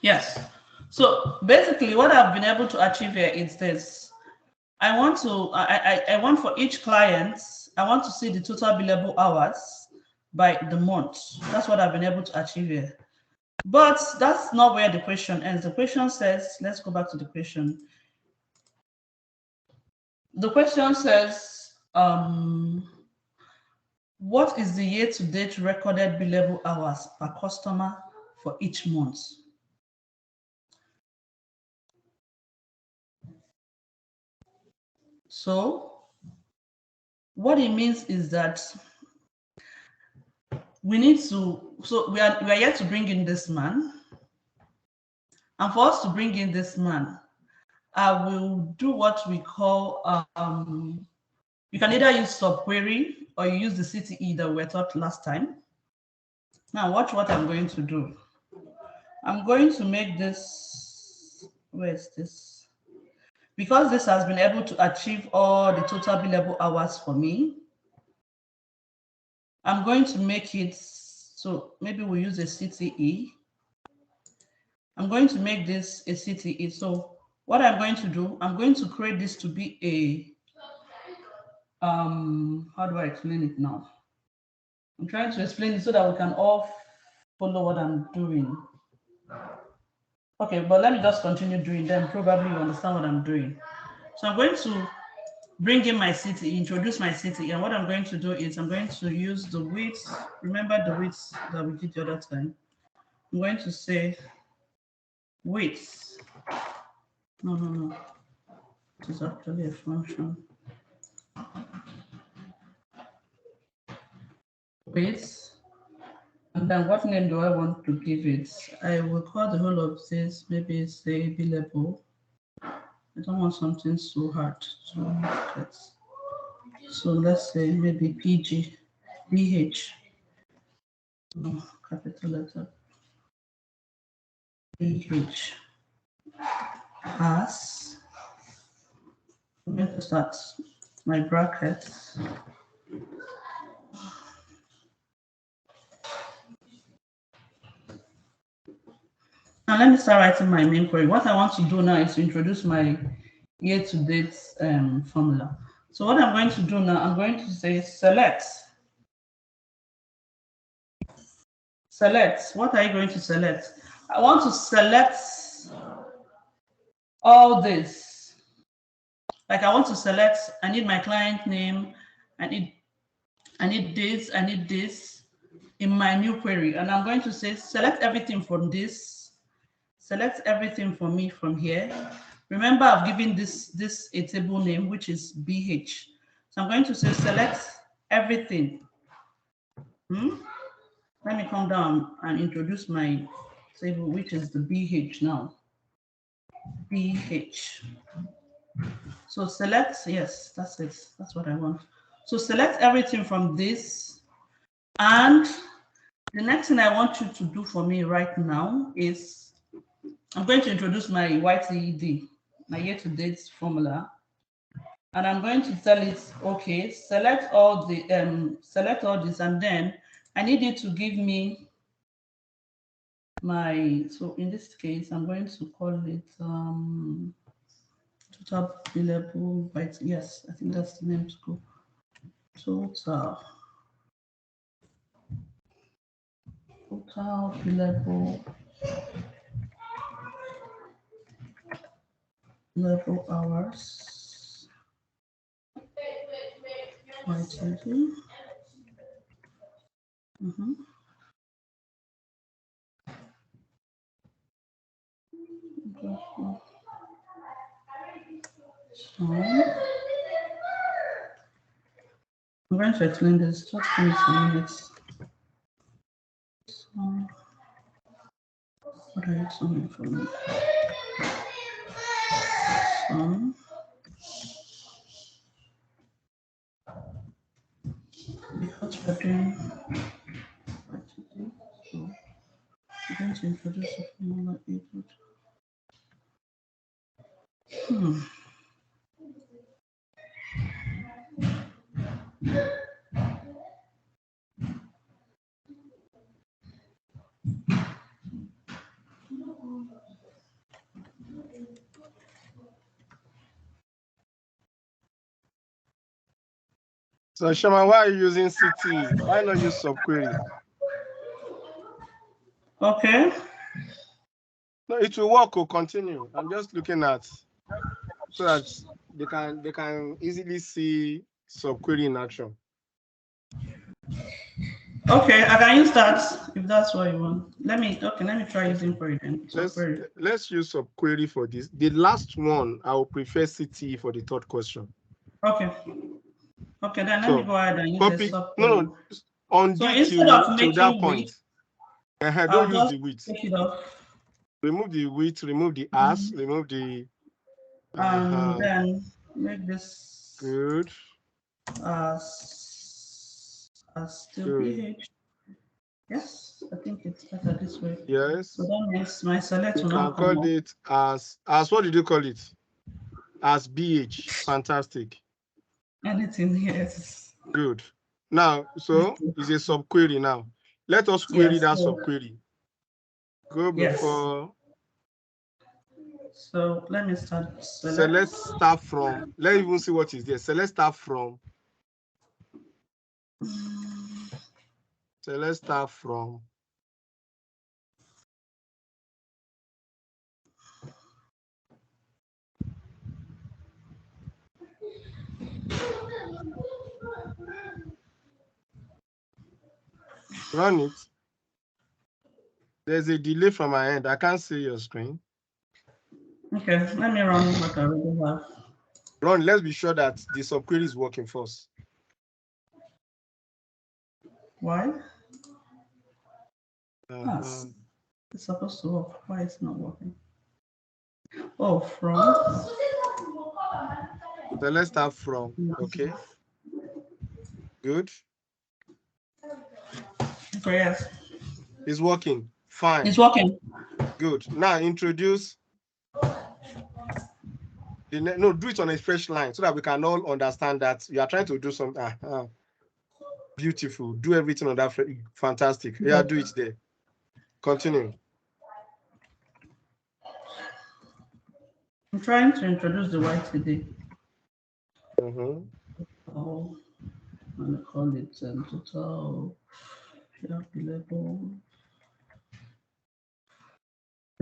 Yes. So basically what I've been able to achieve here is this. I want for each client, I want to see the total billable hours by the month. That's what I've been able to achieve here. But that's not where the question ends. The question says, let's go back to the question. The question says, what is the year-to-date recorded billable hours per customer for each month? So what it means is that we need to, so we are yet to bring in this man. And for us to bring in this man, I will do what we call, you can either use subquery or you use the CTE that we taught last time. Now watch what I'm going to do. I'm going to make this, where is this? Because this has been able to achieve all the total billable hours for me, I'm going to make it, so maybe we'll use a CTE. I'm going to make this a CTE. So what I'm going to do, I'm going to create this to be a, how do I explain it now? I'm trying to explain it so that we can all follow what I'm doing. Okay, but let me just continue doing them. Probably you understand what I'm doing. So I'm going to bring in my city, introduce my city, and what I'm going to do is I'm going to use the width. Remember the width that we did the other time? I'm going to say width. No. It is actually a function. Width. And then what name do I want to give it? I will call the whole of this, maybe say billable. I don't want something so hard to get. So let's say maybe PG, BH. No, capital letter. BH. As. I'm going to start my brackets. Now let me start writing my main query. What I want to do now is to introduce my year-to-date formula. So what I'm going to do now, I'm going to say select select. What are you going to select? I want to select all this. Like I want to select, I need my client name, I need this, I need this in my new query. And I'm going to say, select everything from this, select everything for me from here. Remember, I've given this a table name, which is BH. So I'm going to say, select everything. Let me come down and introduce my table, which is the BH now. BH. So select, yes, that's it. That's what I want. So select everything from this. And the next thing I want you to do for me right now is I'm going to introduce my YTD, my year-to-date formula. And I'm going to tell it, okay, select all this, and then I need you to give me my, so in this case, I'm going to call it total billable, right? Yes, I think that's the name to go. Total billable hours. YTD. So I'm going to explain this. Just give me some minutes. So, what are you doing for me? So, because we're doing YTD, so I'm going to introduce a formula equal to. So Shama, why are you using CT? Why not use subquery? Okay. No, it will work or continue. I'm just looking at so that they can easily see subquery in action. Okay, I can use that if that's what you want. Let me try using query then. Let's use subquery for this. The last one, I will prefer CT for the third question. Okay. Okay, then let me go ahead and use copy, the subquery. No, undo so instead of till that point. Don't use the width. Take it off. Remove the width, remove the as, remove the and then make this good as still pH. Yes, I think it's better this way. Yes. So that means my select You will can now come call it as what did you call it? As BH. Fantastic. Anything, yes. Good. Now, so it's a subquery now. Let us query that subquery. Go before. So let me start. So let's start from. Let's even see what is there. So let's start from. So let's start from. Run it. There's a delay from my end. I can't see your screen. Okay, let me run what I already have. Run, let's be sure that the subquery is working first. Why? It's supposed to work. Why it's not working? Oh, from. So let's start from. Okay. Good. Okay, yes. It's working. Fine. It's working. Good. Now introduce. No, do it on a fresh line so that we can all understand that you are trying to do something. Beautiful. Do everything on that. Fantastic. Yeah, do it there. Continue. I'm trying to introduce the YTD. Oh, I'm gonna call it total billable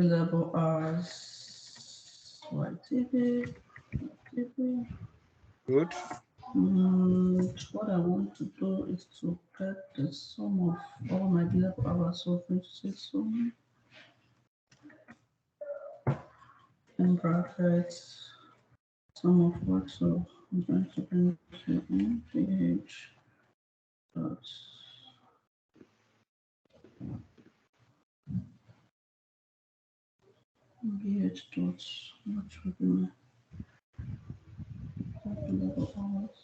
Available hours. YTV. Good. What I want to do is to get the sum of all my billable hours. So I'm going to say sum in brackets, sum of what? So I'm going to bring to MPH dot MPH dot what would be my billable hours.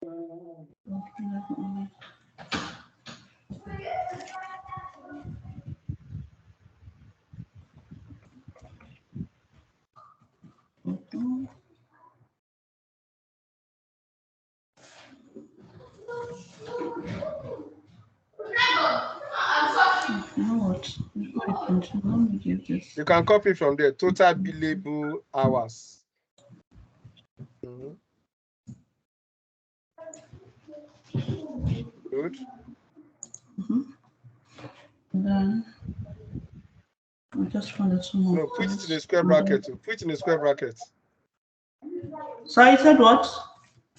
Billable hours. Okay. You know what? Before I continue, let me give this. You can copy from there. Total billable hours. Mhm. Good. And then I just found the sum No, of put it in this. the square bracket. Put it in the square bracket. So you said what?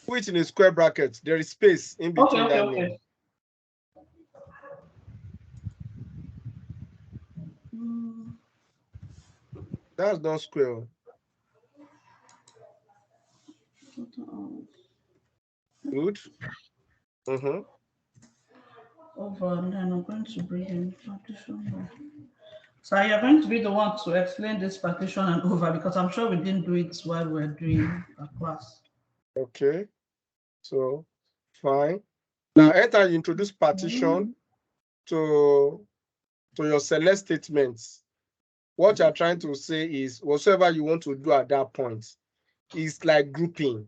Put it in a square bracket. There is space in between that name. That's not square. Good. Over, and then I'm going to bring in partition. So you're going to be the one to explain this partition and over because I'm sure we didn't do it while we were doing a class. Okay. So fine. Now enter introduce partition to your select statements. What you're trying to say is whatsoever you want to do at that point is like grouping.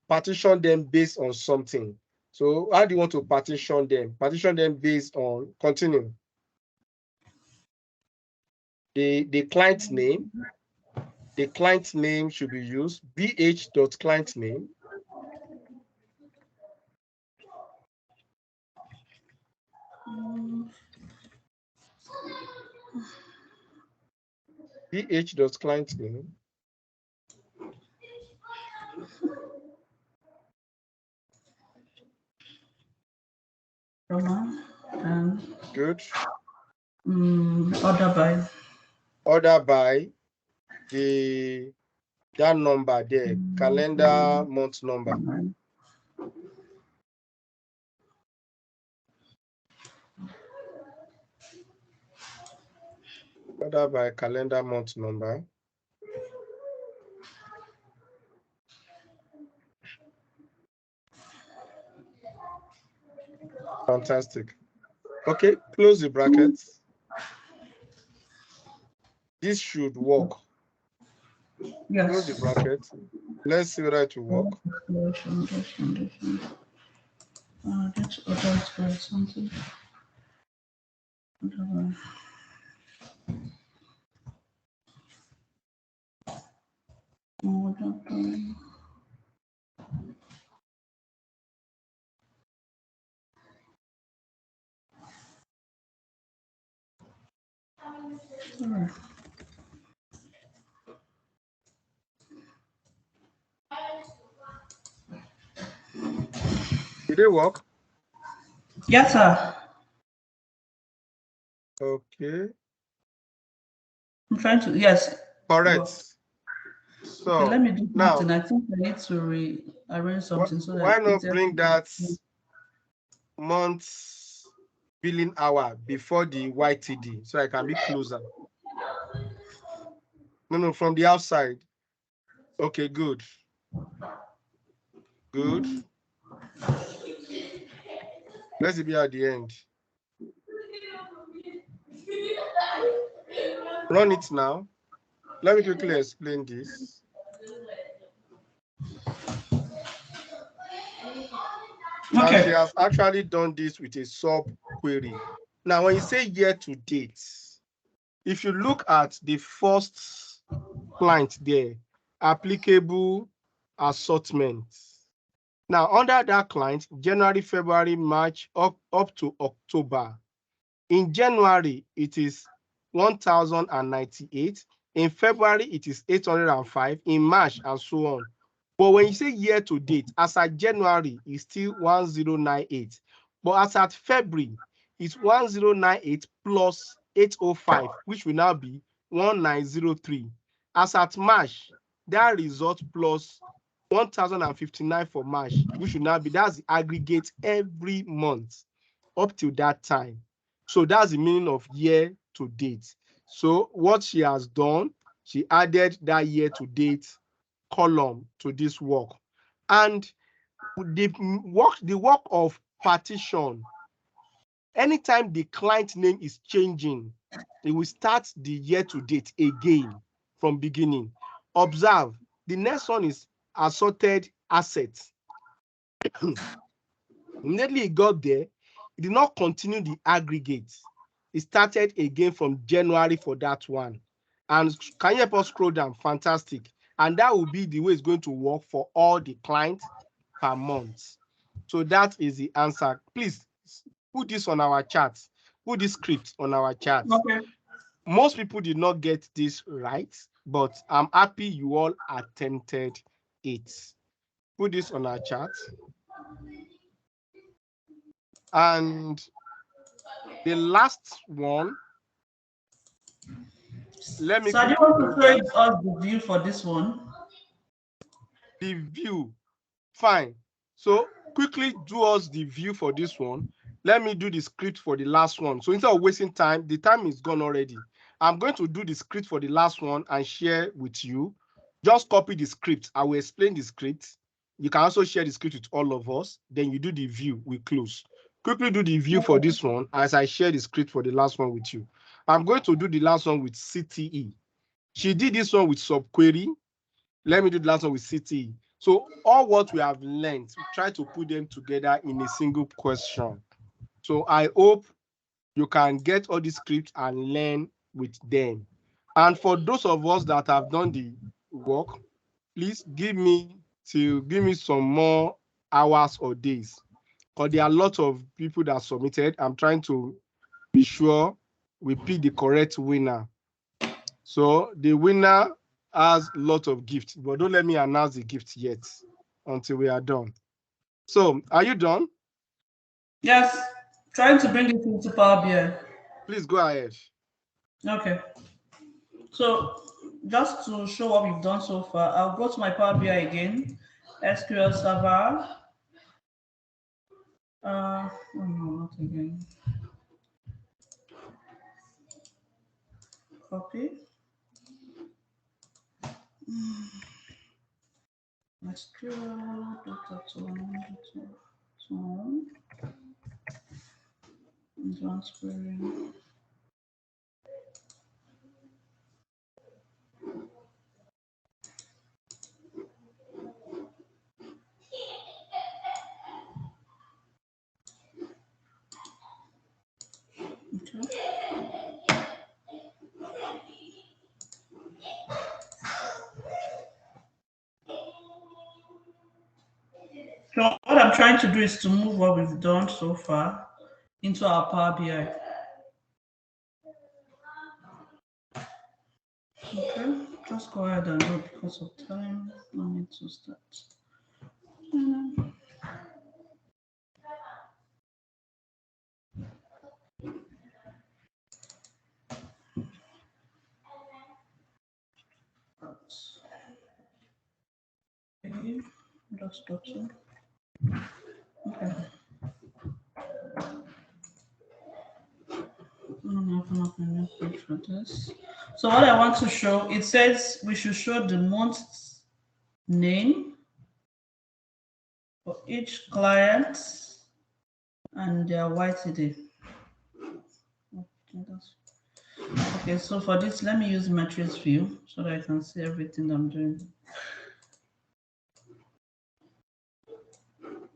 Partition them based on something. So how do you want to partition them? Partition them based on, continue. The client name. The client name should be used. bh.client name. bh.client name. And good. Order by that number there, calendar month number. Order by calendar month number. Fantastic. Okay, close the brackets. This should work. Yes. Close the bracket. Let's see whether it will work. Let's order for something. Did it work? Yes, sir. Okay. I'm trying to, yes. Correct. So okay, let me do now, something. I think I need to rearrange something so that why not bring that month billing hour before the YTD so I can be closer? No, from the outside. Okay, good. Good. Let's be at the end. Run it now. Let me quickly explain this. Okay. And she has actually done this with a sub query. Now, when you say year to date, if you look at the first client there, applicable assortment, Now, under that client, January, February, March, up to October. In January, it is 1,098. In February, it is 805. In March, and so on. But when you say year to date, as at January, it's still 1098. But as at February, it's 1098 plus 805, which will now be 1903. As at March, that result plus 1,059 for March, which will now be, that's the aggregate every month up till that time. So that's the meaning of year to date. So what she has done, she added that year to date column to this work. And the work of partition, anytime the client name is changing, it will start the year to date again from beginning. Observe, the next one is assorted assets. Immediately it got there, it did not continue the aggregate. It started again from January for that one. And can you help us scroll down? Fantastic. And that will be the way it's going to work for all the clients per month. So that is the answer. Please put this on our chat. Put this script on our chat. Okay. Most people did not get this right, but I'm happy you all attempted it. Put this on our chat. And the last one, let me So I quickly want do to show us the view for this one. the view. Fine. So quickly do us the view for this one. Let me do the script for the last one. So instead of wasting time, the time is gone already. I'm going to do the script for the last one and share with you. Just copy the script. I will explain the script. You can also share the script with all of us. Then you do the view. We close. Quickly do the view for this one as I share the script for the last one with you. I'm going to do the last one with CTE. She did this one with subquery. Let me do the last one with CTE. So all what we have learned, we try to put them together in a single question. So I hope you can get all the scripts and learn with them. And for those of us that have done the work, please give me some more hours or days, because there are a lot of people that submitted. I'm trying to be sure we pick the correct winner. So the winner has a lot of gifts, but don't let me announce the gift yet until we are done. So are you done? Yes, trying to bring it into Power BI. Please go ahead. Okay. So just to show what we've done so far, I'll go to my Power BI again, SQL Server. Oh no, not again. Copy. SQL data tone, transferring. Okay. So what I'm trying to do is to move what we've done so far into our Power BI. Okay, just go ahead and do because of time. I need to start. Okay, just okay. Open up a new page for this. So what I want to show, it says we should show the month name for each client and their YTD. Okay, so for this, let me use matrix view so that I can see everything I'm doing.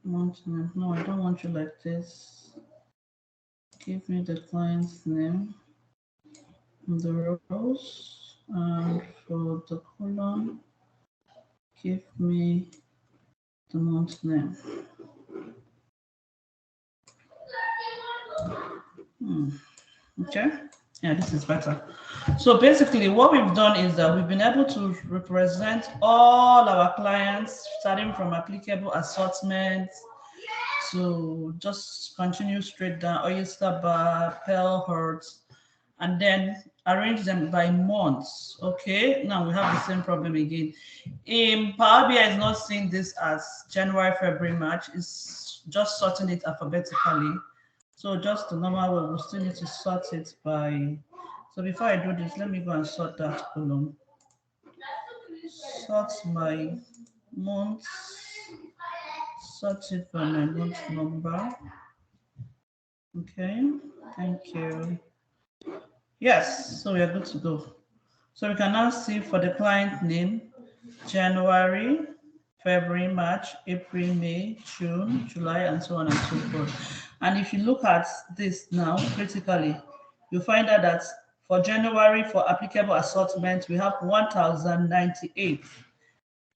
Month name. No, I don't want you like this. Give me the client's name, the rows, and for the column, give me the month name. Okay, yeah, this is better. So basically what we've done is that we've been able to represent all our clients, starting from applicable assortment to just continue straight down, oyster bar, pearl hearts, and then arrange them by months. Okay, now we have the same problem again. In Power BI is not seeing this as January, February, March. It's just sorting it alphabetically. So just the normal way, we still need to sort it by. So before I do this, let me go and sort that column. Sort my months. Sort it by my month number. Okay, thank you. Yes, so we are good to go. So we can now see for the client name, January, February, March, April, May, June, July, and so on and so forth. And if you look at this now critically, you find out that for January, for applicable assortment, we have 1,098.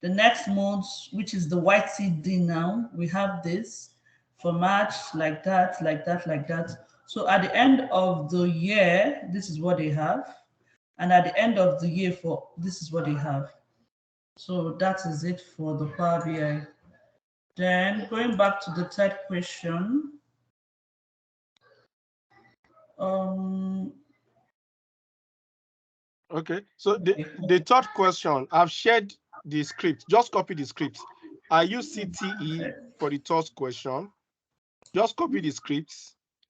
The next month, which is the YTD now, we have this. For March, like that, like that, like that. So at the end of the year, this is what they have. And at the end of the year, for this is what they have. So that is it for the Power BI. Then going back to the third question. Okay, so the third question, I've shared the script. Just copy the script. I use CTE for the third question. Just copy the script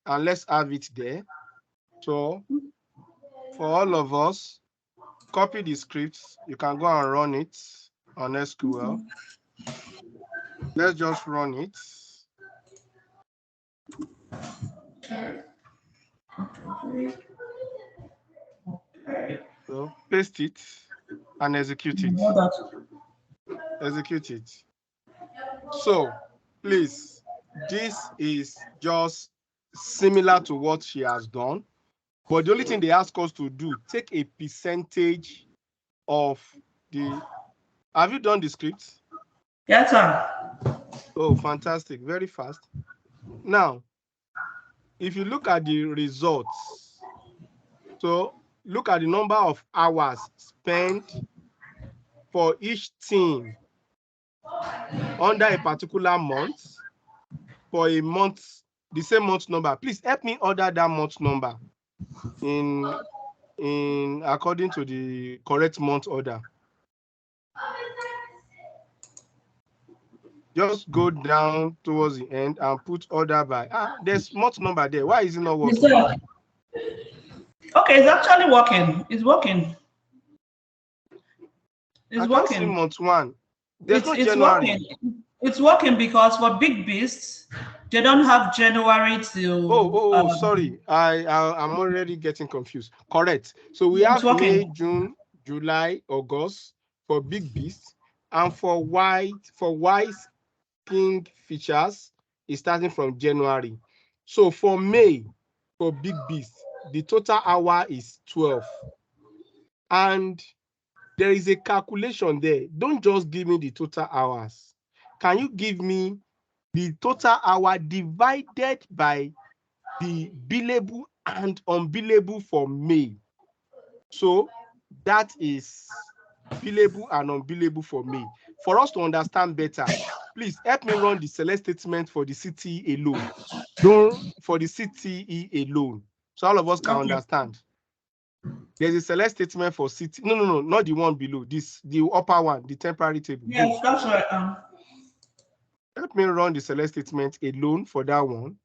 and let's have it there. So for all of us, copy the scripts. You can go and run it on SQL. Let's just run it. So paste it and execute it. Execute it. So please, this is just similar to what she has done, but the only thing they ask us to do, take a percentage of the. Have you done the script? Yes, sir. Oh, fantastic. Very fast. Now, if you look at the results, so look at the number of hours spent for each team under a particular month for a month, the same month number. Please help me order that month number in according to the correct month order. Just go down towards the end and put order by. There's month number there. Why is it not working? Okay, it's actually working. It's working. It's I can't see month one. There's no January. Working. It's working because for big beasts, they don't have January till. Sorry. I'm already getting confused. Correct. So we have May, June, July, August for big beasts, and for wise king features is starting from January. So for May, for big beasts, the total hour is 12. And there is a calculation there. Don't just give me the total hours. Can you give me the total hour divided by the billable and unbillable for May? So that is billable and unbillable for May. For us to understand better, please help me run the select statement for the CTE alone. Don't for the CTE alone. So all of us can understand. There's a select statement for CTE. No, not the one below. The upper one, the temporary table. Yes, that's right. Help me run the select statement alone for that one.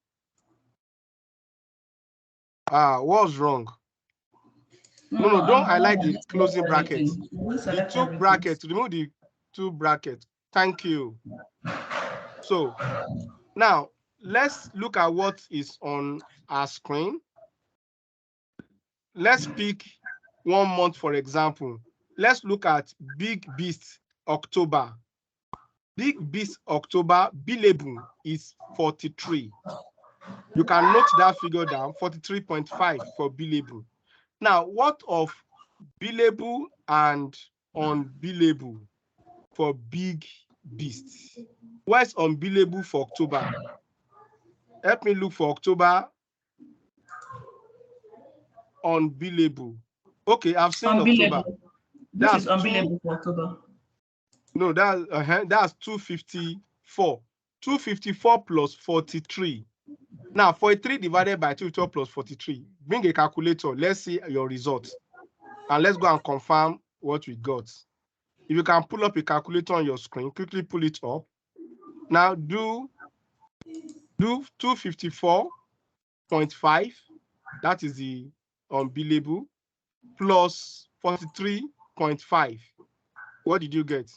What's wrong? No, don't highlight the closing brackets. The two brackets, remove the two brackets. Thank you. So now let's look at what is on our screen. Let's pick 1 month, for example. Let's look at Big Beast October. Big Beast October billable is 43. You can note that figure down, 43.5 for billable. Now, what of billable and unbillable for Big beast. Where's unbillable for October? Help me look for October unbillable. Okay, I've seen October. This is unbillable for October. No, that's 254. 254 plus 43. Now, 43 divided by 254 plus 43. Bring a calculator. Let's see your results. And let's go and confirm what we got. If you can pull up a calculator on your screen, quickly pull it up. Now do 254.5. That is the unbillable plus 43.5. What did you get?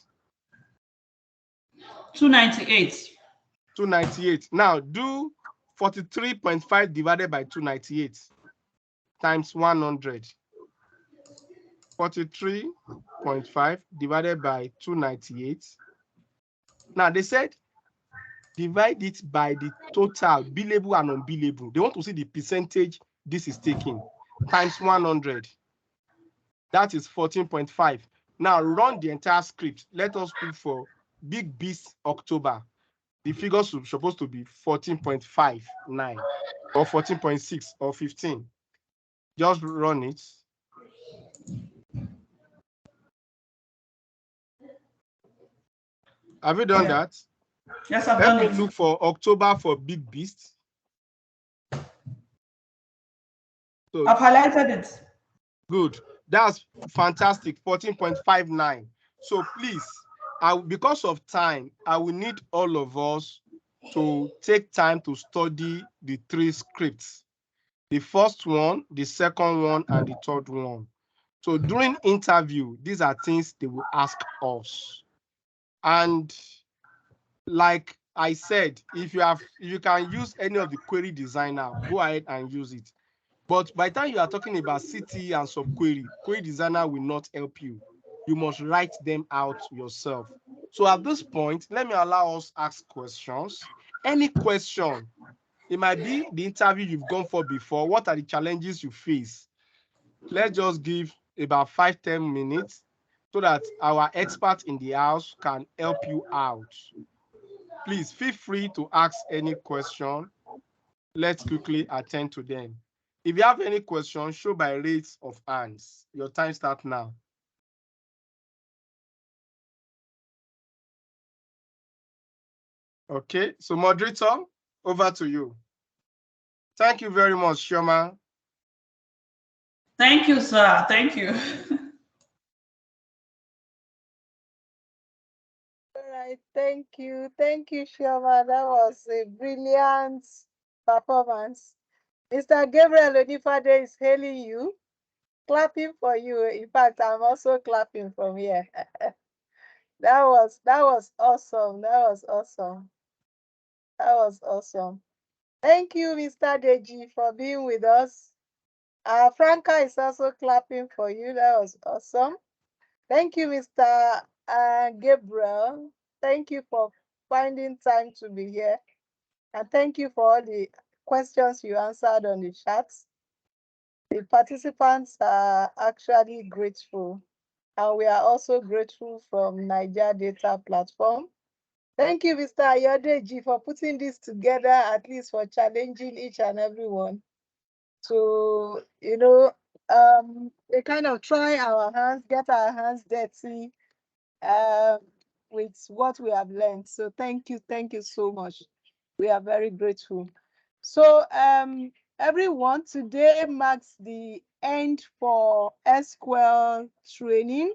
298. 298. Now do 43.5 divided by 298 times 100. 43.5 divided by 298. Now they said divide it by the total billable and unbillable. They want to see the percentage this is taking times 100. That is 14.5. Now run the entire script. Let us look for Big Beast October. The figures are supposed to be 14.59 or 14.6 or 15. Just run it. Have you done that? Yes, I've done it. Let me look for October for Big Beast. So I've highlighted it. good. That's fantastic. 14.59. So please, because of time, I will need all of us to take time to study the 3 scripts. The first one, the second one, and the third one. So during interview, these are things they will ask us. And like I said, if you can use any of the query designer, go ahead and use it. But by the time you are talking about CT and subquery, query designer will not help you. You must write them out yourself. So at this point, let me allow us ask questions. Any question, it might be the interview you've gone for before. What are the challenges you face? Let's just give about 5-10 minutes so that our expert in the house can help you out. Please feel free to ask any question. Let's quickly attend to them. If you have any questions, show by raise of hands. Your time starts now. Okay, so moderator, over to you. Thank you very much, Shoma. Thank you, sir. Thank you. All right, thank you. Thank you, Shoma. That was a brilliant performance. Mr. Gabriel Onifade is hailing you, clapping for you. In fact, I'm also clapping from here. That was awesome. That was awesome. That was awesome. Thank you, Mr. Deji, for being with us. Franca is also clapping for you. That was awesome. Thank you, Mr. Gabriel. Thank you for finding time to be here. And thank you for all the questions you answered on the chat. The participants are actually grateful. And we are also grateful from Niger Data Platform. Thank you, Mr. Ayodeji, for putting this together, at least for challenging each and every one to, they kind of try our hands, get our hands dirty with what we have learned. So thank you so much. We are very grateful. So everyone, today marks the end for SQL training.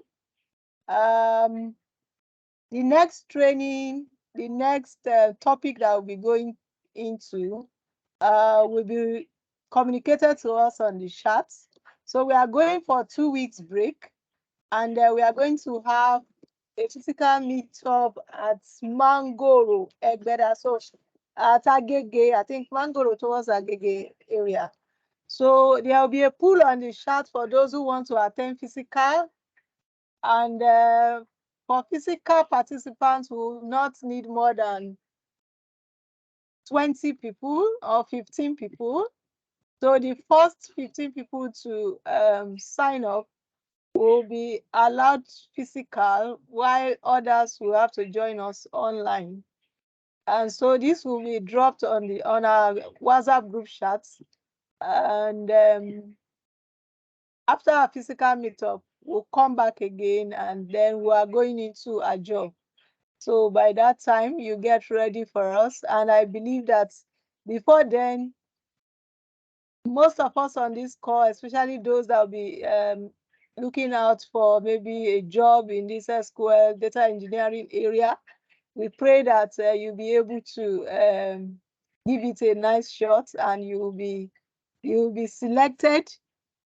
The next training, the next topic that we'll be going into will be communicated to us on the chat. So we are going for 2 weeks break, and we are going to have a physical meetup at Mangoro, Egbeda. So at Agege, I think Mangoro towards Agege area. So there will be a pool on the chat for those who want to attend physical, and for physical participants who will not need more than 20 people or 15 people. So the first 15 people to sign up will be allowed physical, while others will have to join us online. And so this will be dropped on our WhatsApp group chats. And after our physical meetup, we'll come back again, and then we are going into a job. So by that time, you get ready for us. And I believe that before then, most of us on this call, especially those that will be looking out for maybe a job in this SQL data engineering area, we pray that you'll be able to give it a nice shot, and you'll be selected,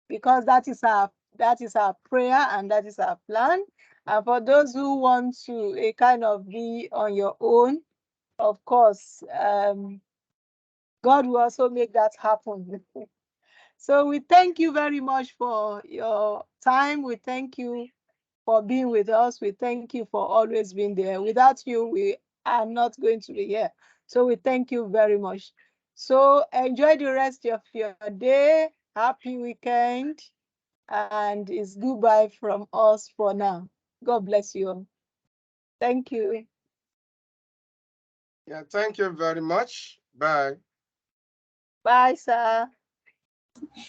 because that is our prayer, and that is our plan. And for those who want to kind of be on your own, of course, God will also make that happen. So we thank you very much for your time. We thank you for being with us. We thank you for always being there. Without you, we are not going to be here. So we thank you very much. So enjoy the rest of your day. Happy weekend. And it's goodbye from us for now. God bless you all. Thank you. Yeah, thank you very much. Bye. Bye, sir.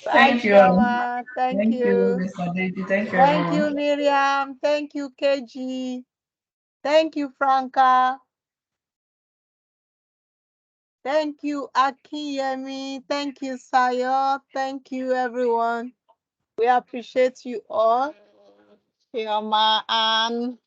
Bye, Thank you. Chioma. Thank Thank you, you. Mr. Deji. Thank you, Thank you, everyone. Miriam. Thank you, KG. Thank you, Franca. Thank you, Akiyemi. Thank you, Sayo. Thank you, everyone. We appreciate you all. Chioma and